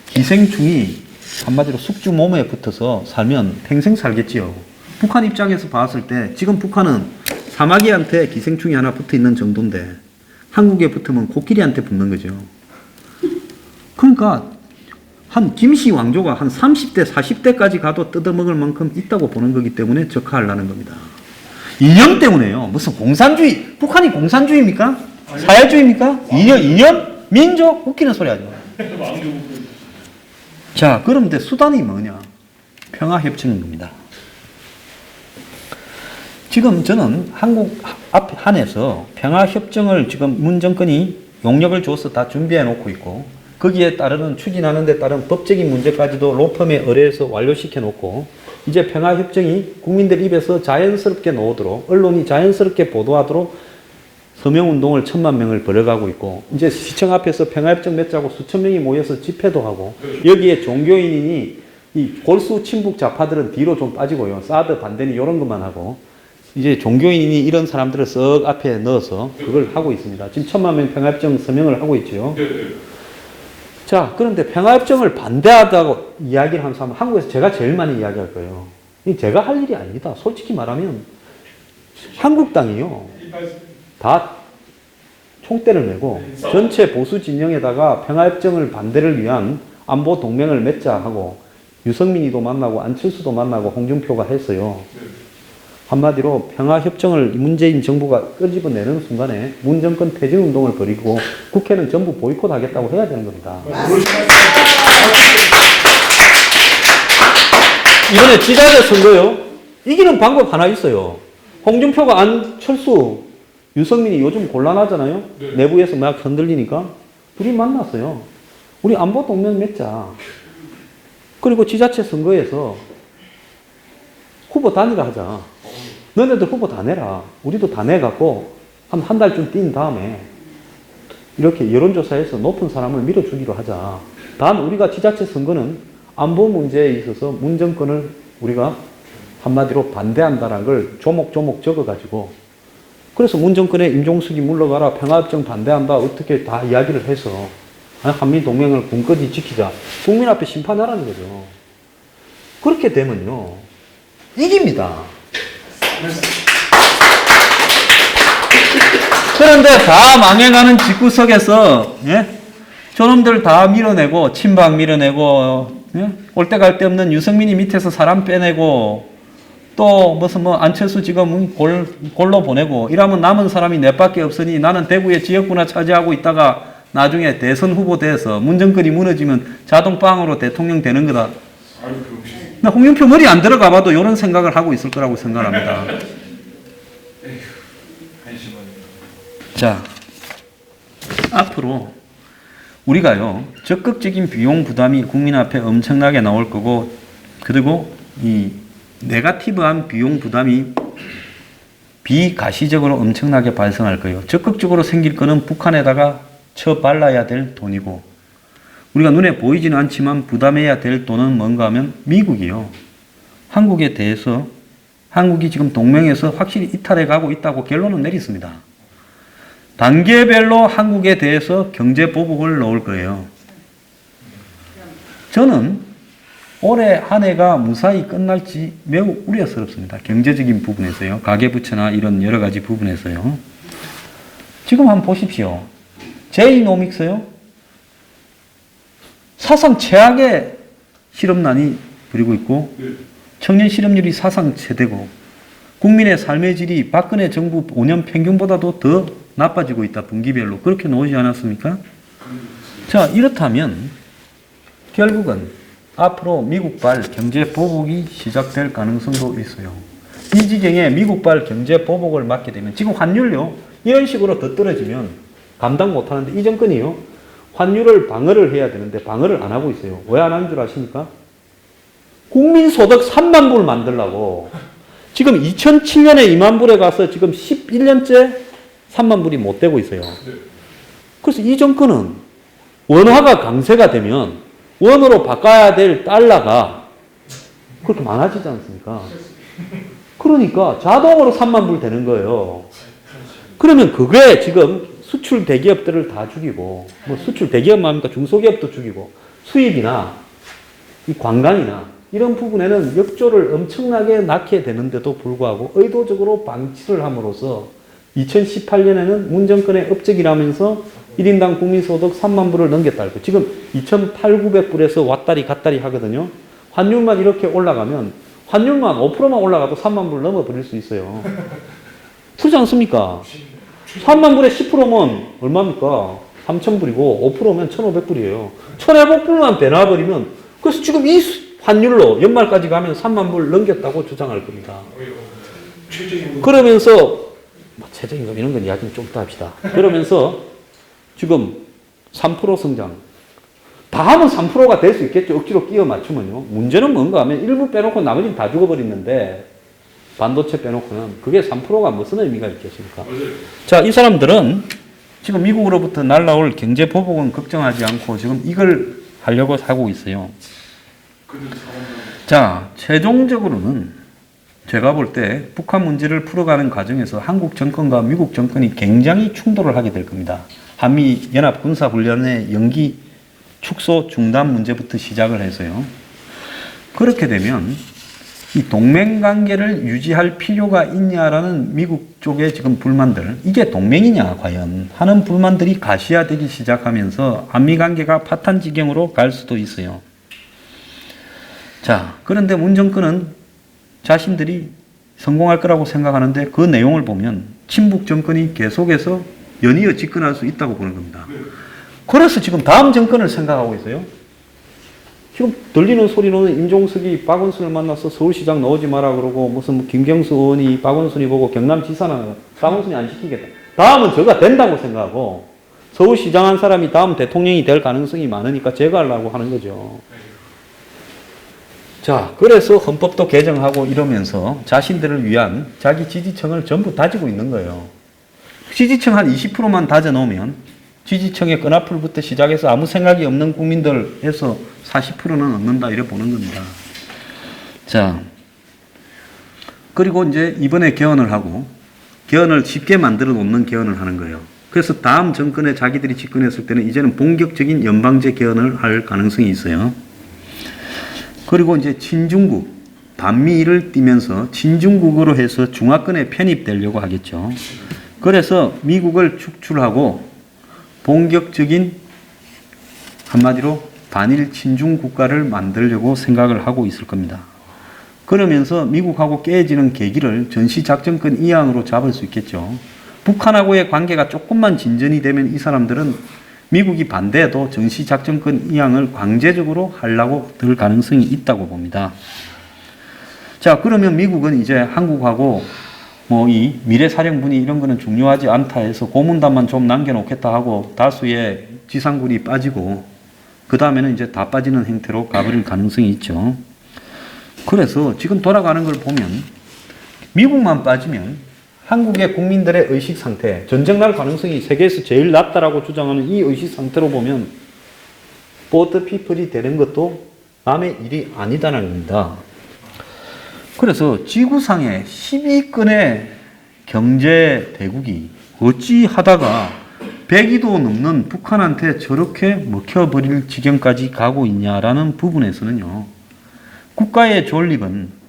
기생충이 한마디로 숙주 몸에 붙어서 살면 평생 살겠지요. 북한 입장에서 봤을 때 지금 북한은 사마귀한테 기생충이 하나 붙어 있는 정도인데 한국에 붙으면 코끼리한테 붙는 거죠. 그러니까 한 김씨 왕조가 한 30대, 40대까지 가도 뜯어먹을 만큼 있다고 보는 거기 때문에 적화하려는 겁니다. 이념 때문에요. 무슨 공산주의, 북한이 공산주의입니까? 사회주의입니까? 이념? 민족? 웃기는 소리 하지 마. 자, 그런데 수단이 뭐냐? 평화협정인 겁니다. 지금 저는 한국 한에서 평화협정을 지금 문 정권이 용역을 줘서 다 준비해 놓고 있고 거기에 따르는 추진하는 데 따른 법적인 문제까지도 로펌에 의뢰해서 완료시켜 놓고 이제 평화협정이 국민들 입에서 자연스럽게 나오도록 언론이 자연스럽게 보도하도록 서명운동을 1000만 명을 벌여가고 있고 이제 시청 앞에서 평화협정 맺자고 수천 명이 모여서 집회도 하고 여기에 종교인이 이 골수 친북 좌파들은 뒤로 좀 빠지고요. 사드 반대니 이런 것만 하고 이제 종교인이 이런 사람들을 썩 앞에 넣어서 그걸 하고 있습니다. 지금 1000만 명 평화협정 서명을 하고 있죠. 자, 그런데 평화협정을 반대하다고 이야기를 하는 사람은 한국에서 제가 제일 많이 이야기할 거예요. 이 제가 할 일이 아닙니다. 솔직히 말하면 한국당이요. 다 총대를 메고 전체 보수 진영에다가 평화협정을 반대를 위한 안보 동맹을 맺자 하고 유승민이도 만나고 안철수도 만나고 홍준표가 했어요. 한마디로 평화협정을 문재인 정부가 끄집어내는 순간에 문정권 퇴진운동을 벌이고 국회는 전부 보이콧하겠다고 해야 되는 겁니다. 이번에 지자체 선거요. 이기는 방법 하나 있어요. 홍준표가 안철수, 유승민이 요즘 곤란하잖아요. 네. 내부에서 막 흔들리니까 둘이 만났어요. 우리 안보 동맹 맺자. 그리고 지자체 선거에서 후보 단일화 하자. 너네들 후보 다 내라. 우리도 다 내갖고 한 달쯤 뛴 다음에 이렇게 여론조사에서 높은 사람을 밀어주기로 하자. 단 우리가 지자체 선거는 안보 문제에 있어서 문정권을 우리가 한마디로 반대한다는 걸 조목조목 적어가지고 그래서 문정권에 임종석이 물러가라. 평화협정 반대한다. 어떻게 다 이야기를 해서 한미동맹을 굳건히 지키자. 국민 앞에 심판하라는 거죠. 그렇게 되면요. 이깁니다. 그런데 다 망해가는 집구석에서 저놈들 다 밀어내고 친박 밀어내고 올 데 갈 데 없는 유승민이 밑에서 사람 빼내고 또 무슨 안철수 지금 골로 보내고 이러면 남은 사람이 넷밖에 없으니 나는 대구에 지역구나 차지하고 있다가 나중에 대선 후보 돼서 문정권이 무너지면 자동빵으로 대통령 되는 거다. 나 홍준표 머리 안 들어가 봐도 이런 생각을 하고 있을 거라고 생각합니다. 자, 앞으로 우리가요, 적극적인 비용 부담이 국민 앞에 엄청나게 나올 거고, 그리고 이 네가티브한 비용 부담이 비가시적으로 엄청나게 발생할 거예요. 적극적으로 생길 거는 북한에다가 쳐발라야 될 돈이고, 우리가 눈에 보이지는 않지만 부담해야 될 돈은 뭔가 하면 미국이요. 한국에 대해서 한국이 지금 동맹에서 확실히 이탈해 가고 있다고 결론은 내렸습니다. 단계별로 한국에 대해서 경제 보복을 넣을 거예요. 저는 올해 한 해가 무사히 끝날지 매우 우려스럽습니다. 경제적인 부분에서요. 가계부채나 이런 여러 가지 부분에서요. 지금 한번 보십시오. 제이노믹스요. 사상 최악의 실업난이 부리고 있고 청년 실업률이 사상 최대고 국민의 삶의 질이 박근혜 정부 5년 평균보다도 더 나빠지고 있다. 분기별로. 그렇게 나오지 않았습니까? 자, 이렇다면 결국은 앞으로 미국발 경제 보복이 시작될 가능성도 있어요. 이 지경에 미국발 경제 보복을 맞게 되면 지금 환율요. 이런 식으로 더 떨어지면 감당 못하는데 이 정권이요. 환율을 방어를 해야 되는데 방어를 안 하고 있어요. 왜 안 하는 줄 아십니까? 국민소득 3만 불 만들라고. 지금 2007년에 2만 불에 가서 지금 11년째 3만 불이 못 되고 있어요. 그래서 이 정권은 원화가 강세가 되면 원으로 바꿔야 될 달러가 그렇게 많아지지 않습니까? 그러니까 자동으로 3만 불 되는 거예요. 그러면 그게 지금 수출 대기업들을 다 죽이고, 뭐 수출 대기업만 합니까? 중소기업도 죽이고, 수입이나 이 관광이나 이런 부분에는 역조를 엄청나게 낳게 되는데도 불구하고 의도적으로 방치를 함으로써 2018년에는 문정권의 업적이라면서 1인당 국민소득 3만 불을 넘겼다고. 지금 2,800~900불에서 왔다리 갔다리 하거든요. 환율만 이렇게 올라가면 환율만 5%만 올라가도 3만 불 넘어버릴 수 있어요. 그렇지 않습니까? 3만 불에 10%면 얼마입니까? 3,000불이고 5%면 1,500불이에요. 1,500불만 배나버리면 그래서 지금 이 환율로 연말까지 가면 3만 불 넘겼다고 주장할 겁니다. 그러면서 최저임금 이런 건 이야기는 좀 이따 합시다. 그러면서 지금 3% 성장. 다 하면 3%가 될 수 있겠죠. 억지로 끼워 맞추면요. 문제는 뭔가 하면 일부 빼놓고 나머지는 다 죽어버리는데 반도체 빼놓고는 그게 3%가 무슨 의미가 있겠습니까? 자, 이 사람들은 지금 미국으로부터 날라올 경제 보복은 걱정하지 않고 지금 이걸 하려고 하고 있어요. 자, 최종적으로는 제가 볼 때 북한 문제를 풀어가는 과정에서 한국 정권과 미국 정권이 굉장히 충돌을 하게 될 겁니다. 한미 연합 군사 훈련의 연기 축소 중단 문제부터 시작을 해서요. 그렇게 되면 이 동맹 관계를 유지할 필요가 있냐라는 미국 쪽의 지금 불만들, 이게 동맹이냐 과연 하는 불만들이 가시화되기 시작하면서 한미 관계가 파탄 지경으로 갈 수도 있어요. 자, 그런데 문 정권은 자신들이 성공할 거라고 생각하는데 그 내용을 보면 친북 정권이 계속해서 연이어 집권할 수 있다고 보는 겁니다. 그래서 지금 다음 정권을 생각하고 있어요. 지금 들리는 소리로는 임종석이 박원순을 만나서 서울시장 나오지 마라 그러고 무슨 김경수 의원이 박원순이 보고 경남지사는 박원순이 안 시키겠다. 다음은 저가 된다고 생각하고 서울시장 한 사람이 다음 대통령이 될 가능성이 많으니까 제가 하려고 하는 거죠. 자, 그래서 헌법도 개정하고 이러면서 자신들을 위한 자기 지지층을 전부 다지고 있는 거예요. 지지층 한 20%만 다져놓으면 지지층의 끈앞풀부터 시작해서 아무 생각이 없는 국민들에서 40%는 얻는다 이래 보는 겁니다. 자, 그리고 이제 이번에 개헌을 하고 개헌을 쉽게 만들어 놓는 개헌을 하는 거예요. 그래서 다음 정권에 자기들이 집권했을 때는 이제는 본격적인 연방제 개헌을 할 가능성이 있어요. 그리고 이제 친중국, 반미를 띠면서 친중국으로 해서 중화권에 편입되려고 하겠죠. 그래서 미국을 축출하고 본격적인 한마디로 반일 친중 국가를 만들려고 생각을 하고 있을 겁니다. 그러면서 미국하고 깨지는 계기를 전시작전권 이항으로 잡을 수 있겠죠. 북한하고의 관계가 조금만 진전이 되면 이 사람들은 미국이 반대해도 전시작전권 이항을 강제적으로 하려고 들 가능성이 있다고 봅니다. 자, 그러면 미국은 이제 한국하고 뭐 이 미래사령부니 이런 거는 중요하지 않다 해서 고문단만 좀 남겨놓겠다 하고 다수의 지상군이 빠지고 그 다음에는 이제 다 빠지는 형태로 가버릴 가능성이 있죠. 그래서 지금 돌아가는 걸 보면 미국만 빠지면 한국의 국민들의 의식 상태, 전쟁 날 가능성이 세계에서 제일 낮다라고 주장하는 이 의식 상태로 보면 보드 피플이 되는 것도 남의 일이 아니다라는 겁니다. 그래서 지구상의 10위권의 경제 대국이 어찌 하다가 100위도 넘는 북한한테 저렇게 먹혀버릴 지경까지 가고 있냐라는 부분에서는요. 국가의 존립은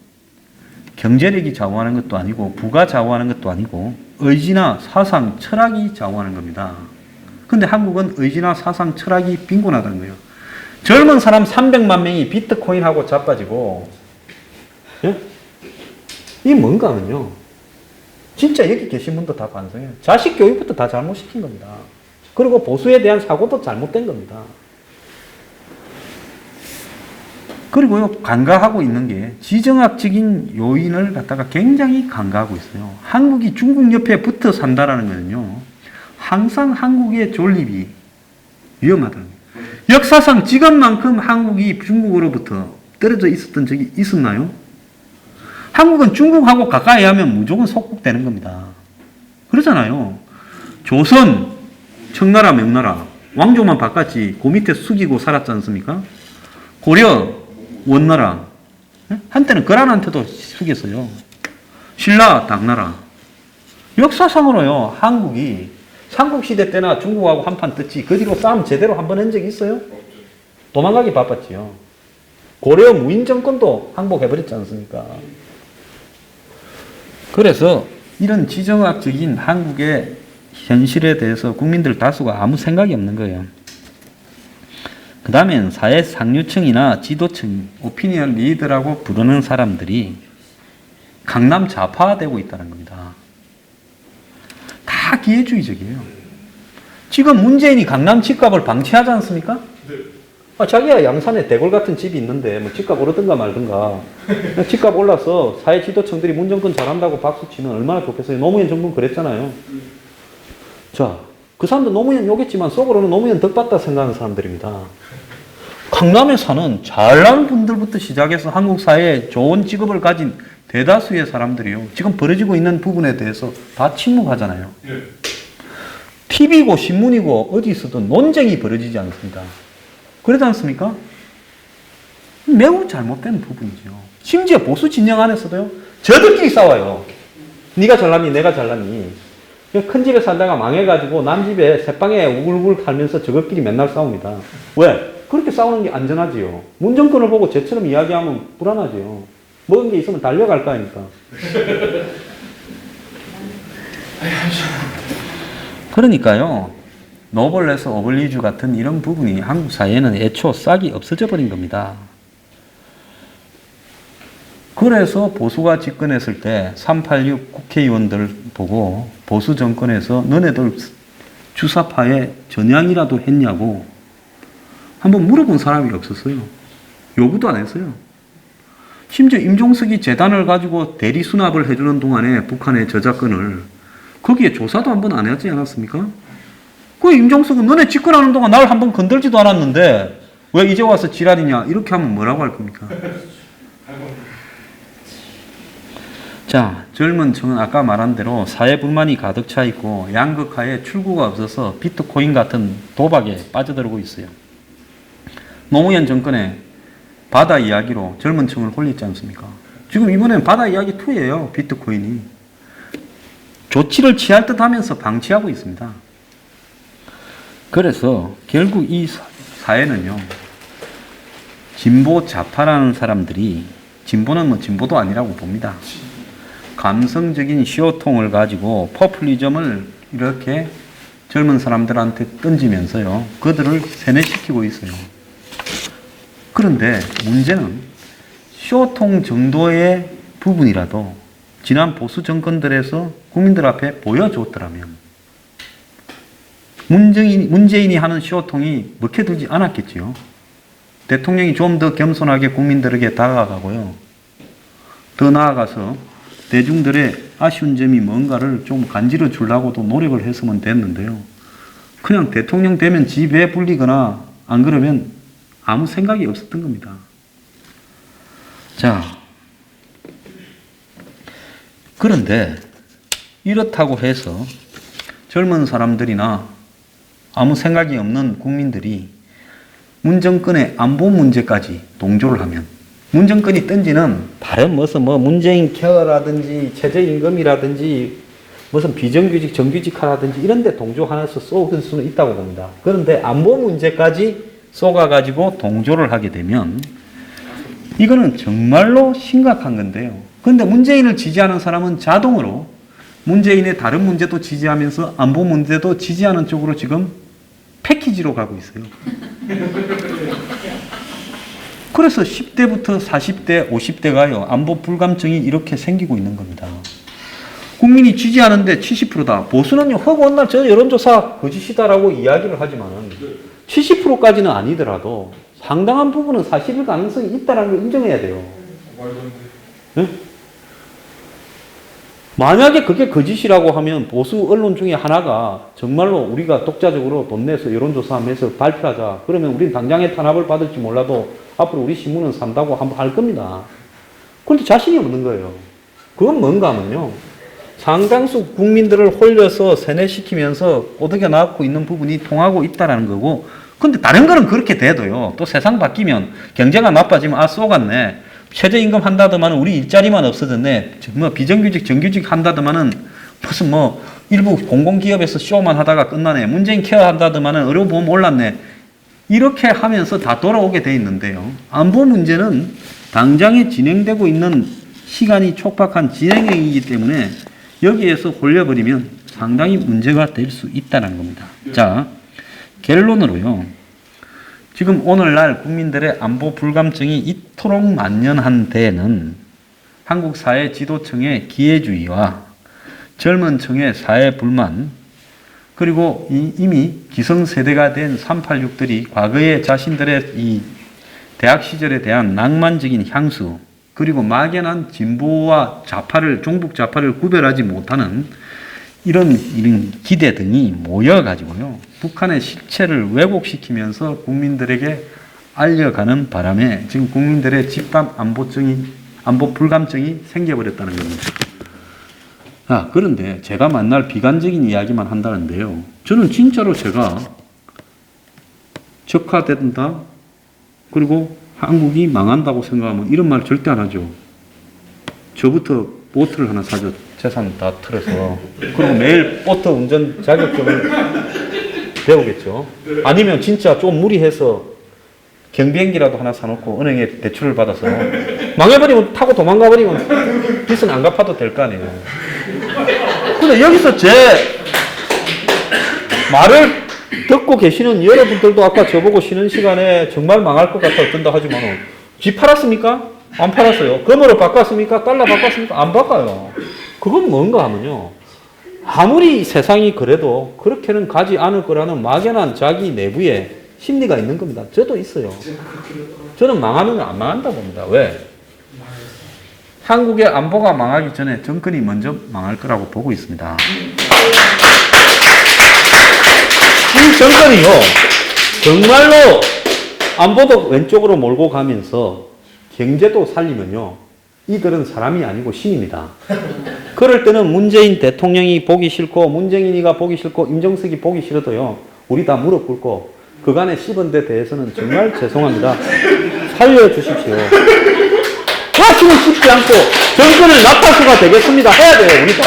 경제력이 좌우하는 것도 아니고 부가 좌우하는 것도 아니고 의지나 사상, 철학이 좌우하는 겁니다. 근데 한국은 의지나 사상, 철학이 빈곤하다는 거예요. 젊은 사람 300만 명이 비트코인하고 자빠지고 예? 이 뭔가는요. 진짜 여기 계신 분도 다 반성해요. 자식 교육부터 다 잘못시킨 겁니다. 그리고 보수에 대한 사고도 잘못된 겁니다. 그리고요, 간과하고 있는 게 지정학적인 요인을 갖다가 굉장히 간과하고 있어요. 한국이 중국 옆에 붙어 산다라는 거는요, 항상 한국의 존립이 위험하다는 거예요. 역사상 지금만큼 한국이 중국으로부터 떨어져 있었던 적이 있었나요? 한국은 중국하고 가까이 하면 무조건 속국되는 겁니다. 그러잖아요. 조선, 청나라, 명나라, 왕조만 바꿨지 그 밑에 숙이고 살았지 않습니까? 고려, 원나라, 한때는 거란한테도 숙였어요. 신라, 당나라. 역사상으로요, 한국이 삼국시대 때나 중국하고 한판 떴지 그 뒤로 싸움 제대로 한 번 한 적이 있어요? 도망가기 바빴지요. 고려 무인정권도 항복해버렸지 않습니까? 그래서 이런 지정학적인 한국의 현실에 대해서 국민들 다수가 아무 생각이 없는 거예요. 그 다음엔 사회 상류층이나 지도층, 오피니언 리더라고 부르는 사람들이 강남 좌파화되고 있다는 겁니다. 다 기회주의적이에요. 지금 문재인이 강남 집값을 방치하지 않습니까? 자기야 양산에 대골 같은 집이 있는데 뭐 집값 오르든가 말든가 집값 올라서 사회 지도층들이 문정권 잘한다고 박수치면 얼마나 좋겠어요. 노무현 정부는 그랬잖아요. 자, 그 사람들 노무현 욕했지만 속으로는 노무현 덕받다 생각하는 사람들입니다. 강남에 사는 잘나는 분들부터 시작해서 한국 사회에 좋은 직업을 가진 대다수의 사람들이요. 지금 벌어지고 있는 부분에 대해서 다 침묵하잖아요. TV고 신문이고 어디 있어도 논쟁이 벌어지지 않습니다. 그러지 않습니까? 매우 잘못된 부분이죠. 심지어 보수 진영 안에서도요. 저들끼리 싸워요. 네가 잘났니 내가 잘났니. 큰 집에 살다가 망해가지고 남 집에 새방에 우글우글 갈면서 저것끼리 맨날 싸웁니다. 왜? 그렇게 싸우는 게 안전하지요. 문정권을 보고 쟤처럼 이야기하면 불안하지요. 먹은 게 있으면 달려갈 거 아닙니까? 그러니까요. 노블레스 오블리주 같은 이런 부분이 한국 사회에는 애초 싹이 없어져 버린 겁니다. 그래서 보수가 집권했을 때 386 국회의원들 보고 보수 정권에서 너네들 주사파에 전향이라도 했냐고 한번 물어본 사람이 없었어요. 요구도 안 했어요. 심지어 임종석이 재단을 가지고 대리 수납을 해주는 동안에 북한의 저작권을 거기에 조사도 한번 안 하지 않았습니까? 그 임종석은 너네 집권하는 동안 날 한번 건들지도 않았는데 왜 이제 와서 지랄이냐 이렇게 하면 뭐라고 할 겁니까? 자, 젊은 층은 아까 말한 대로 사회 불만이 가득 차 있고 양극화에 출구가 없어서 비트코인 같은 도박에 빠져들고 있어요. 노무현 정권의 바다 이야기로 젊은 층을 홀렸지 않습니까? 지금 이번엔 바다 이야기 2예요. 비트코인이. 조치를 취할 듯 하면서 방치하고 있습니다. 그래서 결국 이 사회는요. 진보 좌파라는 사람들이 진보는 뭐 진보도 아니라고 봅니다. 감성적인 시호통을 가지고 포퓰리즘을 이렇게 젊은 사람들한테 던지면서요. 그들을 세뇌시키고 있어요. 그런데 문제는 시호통 정도의 부분이라도 지난 보수 정권들에서 국민들 앞에 보여줬더라면 문재인이 하는 시호통이 먹혀들지 않았겠지요. 대통령이 좀 더 겸손하게 국민들에게 다가가고요. 더 나아가서 대중들의 아쉬운 점이 뭔가를 좀 간지러 주려고도 노력을 했으면 됐는데요. 그냥 대통령 되면 지배 불리거나 안 그러면 아무 생각이 없었던 겁니다. 자, 그런데 이렇다고 해서 젊은 사람들이나 아무 생각이 없는 국민들이 문정권의 안보 문제까지 동조를 하면 문정권이 던지는 다른 무슨 뭐 문재인 케어라든지 최저임금이라든지 무슨 비정규직 정규직화라든지 이런 데 동조하면서 쏘을 수는 있다고 봅니다. 그런데 안보 문제까지 쏘가가지고 동조를 하게 되면 이거는 정말로 심각한 건데요. 그런데 문재인을 지지하는 사람은 자동으로 문재인의 다른 문제도 지지하면서 안보 문제도 지지하는 쪽으로 지금 패키지로 가고 있어요. 그래서 10대부터 40대, 50대가요. 안보 불감증이 이렇게 생기고 있는 겁니다. 국민이 지지하는데 70%다. 보수는요. 허구한 날 저 여론조사 거짓이다라고 이야기를 하지만은 70%까지는 아니더라도 상당한 부분은 사실일 가능성이 있다는 걸 인정해야 돼요. 네? 만약에 그게 거짓이라고 하면 보수 언론 중에 하나가 정말로 우리가 독자적으로 돈 내서 여론조사하면서 발표하자. 그러면 우린 당장에 탄압을 받을지 몰라도 앞으로 우리 신문은 산다고 한번 할 겁니다. 그런데 자신이 없는 거예요. 그건 뭔가 하면요. 상당수 국민들을 홀려서 세뇌시키면서 꼬드겨 나가고 있는 부분이 통하고 있다는 거고, 근데 다른 거는 그렇게 돼도요. 또 세상 바뀌면 경제가 나빠지면 아 쏘갔네. 최저임금 한다더만은 우리 일자리만 없어졌네. 뭐 비정규직 정규직 한다더만은 무슨 뭐 일부 공공기업에서 쇼만 하다가 끝나네. 문재인 케어 한다더만은 의료보험 올랐네. 이렇게 하면서 다 돌아오게 돼 있는데요. 안보 문제는 당장에 진행되고 있는 시간이 촉박한 진행형이기 때문에 여기에서 홀려버리면 상당히 문제가 될 수 있다는 겁니다. 자, 결론으로요. 지금 오늘날 국민들의 안보 불감증이 이토록 만연한 데에는 한국 사회 지도층의 기회주의와 젊은 층의 사회 불만, 그리고 이미 기성세대가 된 386들이 과거에 자신들의 이 대학 시절에 대한 낭만적인 향수, 그리고 막연한 진보와 좌파를, 종북 좌파를 구별하지 못하는 이런 기대 등이 모여가지고요. 북한의 실체를 왜곡시키면서 국민들에게 알려가는 바람에 지금 국민들의 집단 안보 불감증이 생겨버렸다는 겁니다. 아, 그런데 제가 만날 비관적인 이야기만 한다는데요. 저는 진짜로 제가 적화된다, 그리고 한국이 망한다고 생각하면 이런 말 절대 안 하죠. 저부터 보트를 하나 사죠. 재산 다 틀어서. 그리고 매일 보트 운전 자격증을 배우겠죠. 아니면 진짜 좀 무리해서 경비행기라도 하나 사놓고 은행에 대출을 받아서 망해버리면 타고 도망가버리면 빚은 안 갚아도 될 거 아니에요. 근데 여기서 제 말을 듣고 계시는 여러분들도 아까 저보고 쉬는 시간에 정말 망할 것 같아 어쩐다 하지만 집 팔았습니까? 안 팔았어요. 금으로 바꿨습니까? 달러 바꿨습니까? 안 바꿔요. 그건 뭔가 하면요. 아무리 세상이 그래도 그렇게는 가지 않을 거라는 막연한 자기 내부에 심리가 있는 겁니다. 저도 있어요. 저는 망하면 안 망한다 봅니다. 왜? 한국의 안보가 망하기 전에 정권이 먼저 망할 거라고 보고 있습니다. 이 정권이요, 정말로 안보도 왼쪽으로 몰고 가면서 경제도 살리면요, 이들은 사람이 아니고 신입니다. 그럴 때는 문재인 대통령이 보기 싫고, 문재인이가 보기 싫고, 임정석이 보기 싫어도요, 우리 다 무릎 꿇고, 그간에 씹은 데 대해서는 정말 죄송합니다. 살려주십시오. 다시는 씹지 않고, 정권을 낙하수가 되겠습니다. 해야 돼요, 우리 다.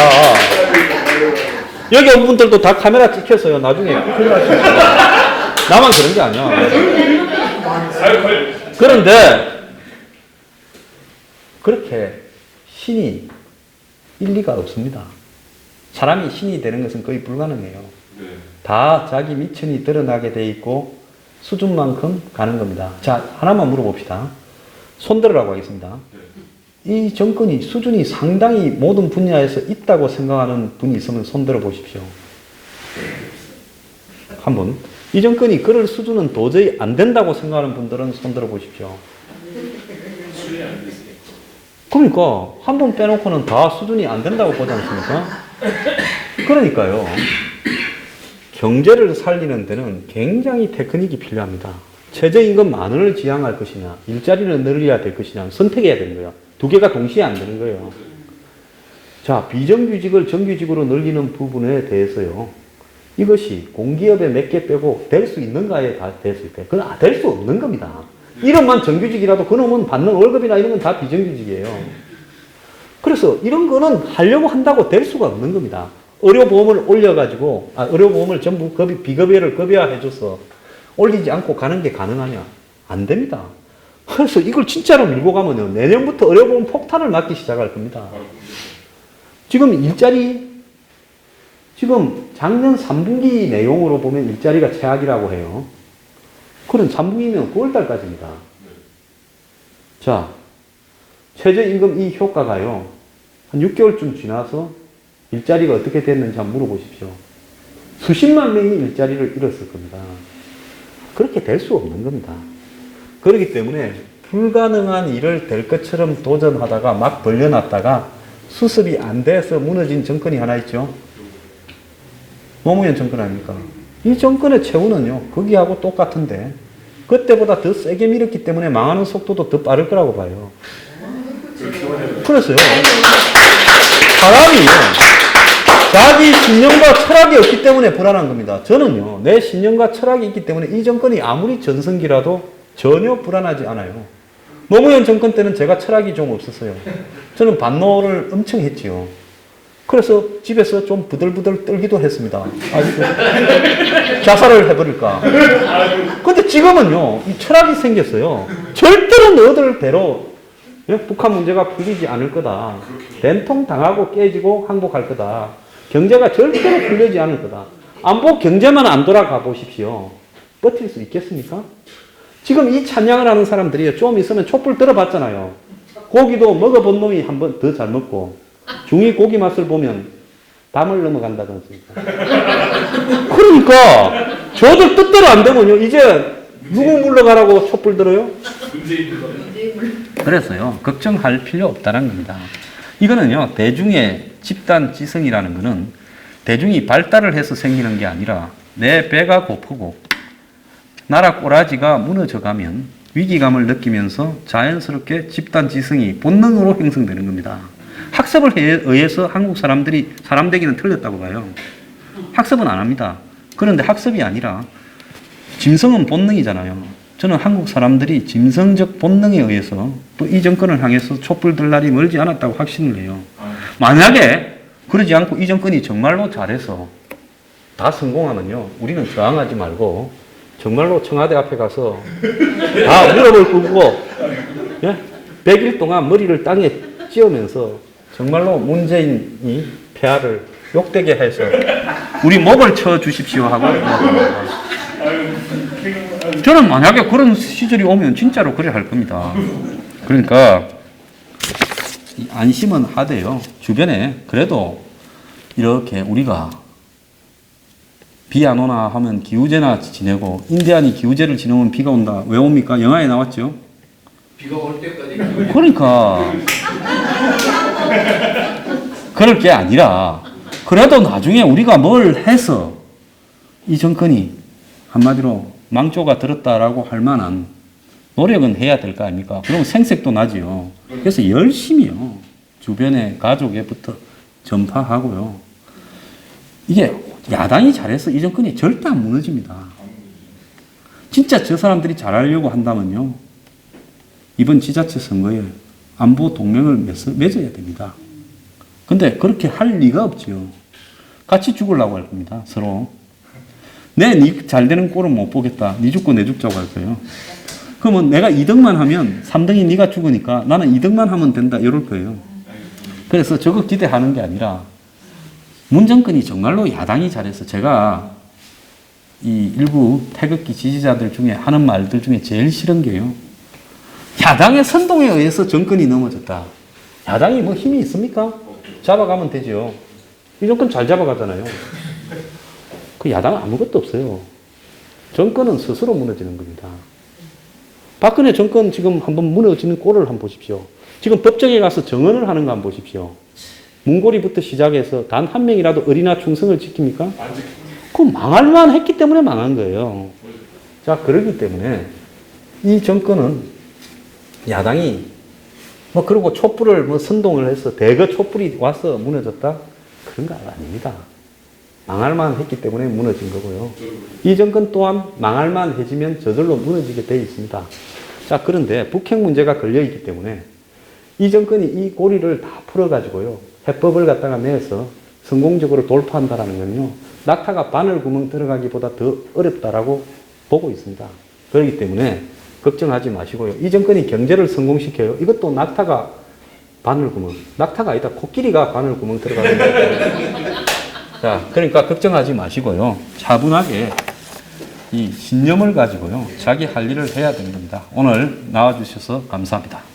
여기 온 분들도 다 카메라 찍혀서요. 나중에 큰일 날 수 있어요. 나만 그런 게 아니야. 그런데 그렇게 신이 일리가 없습니다. 사람이 신이 되는 것은 거의 불가능해요. 다 자기 미천이 드러나게 돼 있고 수준만큼 가는 겁니다. 자, 하나만 물어봅시다. 손들으라고 하겠습니다. 이 정권이 수준이 상당히 모든 분야에서 있다고 생각하는 분이 있으면 손들어 보십시오. 한 분. 이 정권이 그럴 수준은 도저히 안 된다고 생각하는 분들은 손들어 보십시오. 그러니까 한 분 빼놓고는 다 수준이 안 된다고 보지 않습니까? 그러니까요. 경제를 살리는 데는 굉장히 테크닉이 필요합니다. 최저임금 만 원을 지향할 것이냐, 일자리를 늘려야 될 것이냐 선택해야 되는 거예요. 두 개가 동시에 안 되는 거예요. 자, 비정규직을 정규직으로 늘리는 부분에 대해서요. 이것이 공기업에 몇 개 빼고 될 수 있는가에 다 될 수 있대. 그건 될 수 없는 겁니다. 이름만 정규직이라도 그놈은 받는 월급이나 이런 건 다 비정규직이에요. 그래서 이런 거는 하려고 한다고 될 수가 없는 겁니다. 의료보험을 올려가지고, 의료보험을 전부 비급여를 급여화해줘서 올리지 않고 가는 게 가능하냐? 안 됩니다. 그래서 이걸 진짜로 밀고 가면요. 내년부터 의료보험 폭탄을 맞기 시작할 겁니다. 지금 일자리, 지금 작년 3분기 내용으로 보면 일자리가 최악이라고 해요. 그런 3분기면 9월달까지입니다. 자, 최저임금 이 효과가요. 한 6개월쯤 지나서 일자리가 어떻게 됐는지 한번 물어보십시오. 수십만 명이 일자리를 잃었을 겁니다. 그렇게 될 수 없는 겁니다. 그렇기 때문에 불가능한 일을 될 것처럼 도전하다가 막 벌려놨다가 수습이 안 돼서 무너진 정권이 하나 있죠. 노무현 정권 아닙니까? 이 정권의 최후는요, 거기하고 똑같은데, 그때보다 더 세게 밀었기 때문에 망하는 속도도 더 빠를 거라고 봐요. 그래서요, 사람이요, 자기 신념과 철학이 없기 때문에 불안한 겁니다. 저는요, 내 신념과 철학이 있기 때문에 이 정권이 아무리 전성기라도 전혀 불안하지 않아요. 노무현 정권 때는 제가 철학이 좀 없었어요. 저는 반노를 엄청 했지요. 그래서 집에서 좀 부들부들 떨기도 했습니다. 자살을 해버릴까. 근데 지금은요, 이 철학이 생겼어요. 절대로 너희들 배로 북한 문제가 풀리지 않을 거다. 된통 당하고 깨지고 항복할 거다. 경제가 절대로 풀리지 않을 거다. 안보 경제만 안 돌아가 보십시오. 버틸 수 있겠습니까? 지금 이 찬양을 하는 사람들이 좀 있으면 촛불 들어봤잖아요. 고기도 먹어본 놈이 한 번 더 잘 먹고, 중이 고기 맛을 보면 담을 넘어간다지 않습니까? 그러니까 저들 뜻대로 안 되면요, 이제 누구 물러가라고 촛불 들어요? 그래서요, 걱정할 필요 없다는 겁니다. 이거는요, 대중의 집단 지성이라는 거는 대중이 발달을 해서 생기는 게 아니라 내 배가 고프고 나라 꼬라지가 무너져 가면 위기감을 느끼면서 자연스럽게 집단 지성이 본능으로 형성되는 겁니다. 학습을 의해서 한국 사람들이 사람 되기는 틀렸다고 봐요. 학습은 안 합니다. 그런데 학습이 아니라 짐승은 본능이잖아요. 저는 한국 사람들이 짐승적 본능에 의해서 또 이 정권을 향해서 촛불 들 날이 멀지 않았다고 확신을 해요. 만약에 그러지 않고 이 정권이 정말로 잘해서 다 성공하면요, 우리는 저항하지 말고 정말로 청와대 앞에 가서 다 무릎을 꿇고 100일 동안 머리를 땅에 찧으면서 정말로 문재인이 폐하를 욕되게 해서 우리 목을 쳐 주십시오 하고. 저는 만약에 그런 시절이 오면 진짜로 그래 할 겁니다. 그러니까 안심은 하되요. 주변에 그래도 이렇게 우리가 비 안 오나 하면 기우제나 지내고, 인디안이 기우제를 지내면 비가 온다. 왜 옵니까? 영화에 나왔죠? 비가 올 때까지. 그러니까 그럴 게 아니라 그래도 나중에 우리가 뭘 해서 이 정권이 한마디로 망조가 들었다라고 할 만한 노력은 해야 될 거 아닙니까? 그러면 생색도 나지요. 그래서 열심히요, 주변에 가족에부터 전파하고요. 이게 야당이 잘해서 이 정권이 절대 안 무너집니다. 진짜 저 사람들이 잘하려고 한다면요, 이번 지자체 선거에 안보 동맹을 맺어야 됩니다. 근데 그렇게 할 리가 없지요. 같이 죽으려고 할 겁니다, 서로. 니 잘 되는 꼴은 못 보겠다. 니 죽고 내 죽자고 할 거예요. 그러면 내가 2등만 하면 3등이 니가 죽으니까 나는 2등만 하면 된다, 이럴 거예요. 그래서 저거 기대하는 게 아니라 문 정권이 정말로 야당이 잘해서, 제가 이 일부 태극기 지지자들 중에 하는 말들 중에 제일 싫은 게요, 야당의 선동에 의해서 정권이 넘어졌다. 야당이 뭐 힘이 있습니까? 잡아가면 되죠. 이 정권 잘 잡아가잖아요. 그 야당은 아무것도 없어요. 정권은 스스로 무너지는 겁니다. 박근혜 정권 지금 한번 무너지는 꼴을 한번 보십시오. 지금 법정에 가서 정언을 하는 거 한번 보십시오. 문고리부터 시작해서 단 한 명이라도 어린아 충성을 지킵니까? 그 망할만 했기 때문에 망한 거예요. 자, 그러기 때문에 이 정권은 야당이 뭐 그리고 촛불을 뭐 선동을 해서 대거 촛불이 와서 무너졌다? 그런 거 아닙니다. 망할만 했기 때문에 무너진 거고요. 이 정권 또한 망할만 해지면 저절로 무너지게 되어 있습니다. 자, 그런데 북핵 문제가 걸려 있기 때문에 이 정권이 이 고리를 다 풀어가지고요. 해법을 갖다가 내서 성공적으로 돌파한다는 건요. 낙타가 바늘 구멍 들어가기보다 더 어렵다라고 보고 있습니다. 그렇기 때문에 걱정하지 마시고요. 이 정권이 경제를 성공시켜요. 이것도 낙타가 바늘구멍. 낙타가 아니다. 코끼리가 바늘구멍 들어가는 거예요. 자, 그러니까 걱정하지 마시고요. 차분하게 이 신념을 가지고요. 자기 할 일을 해야 되는 겁니다. 오늘 나와주셔서 감사합니다.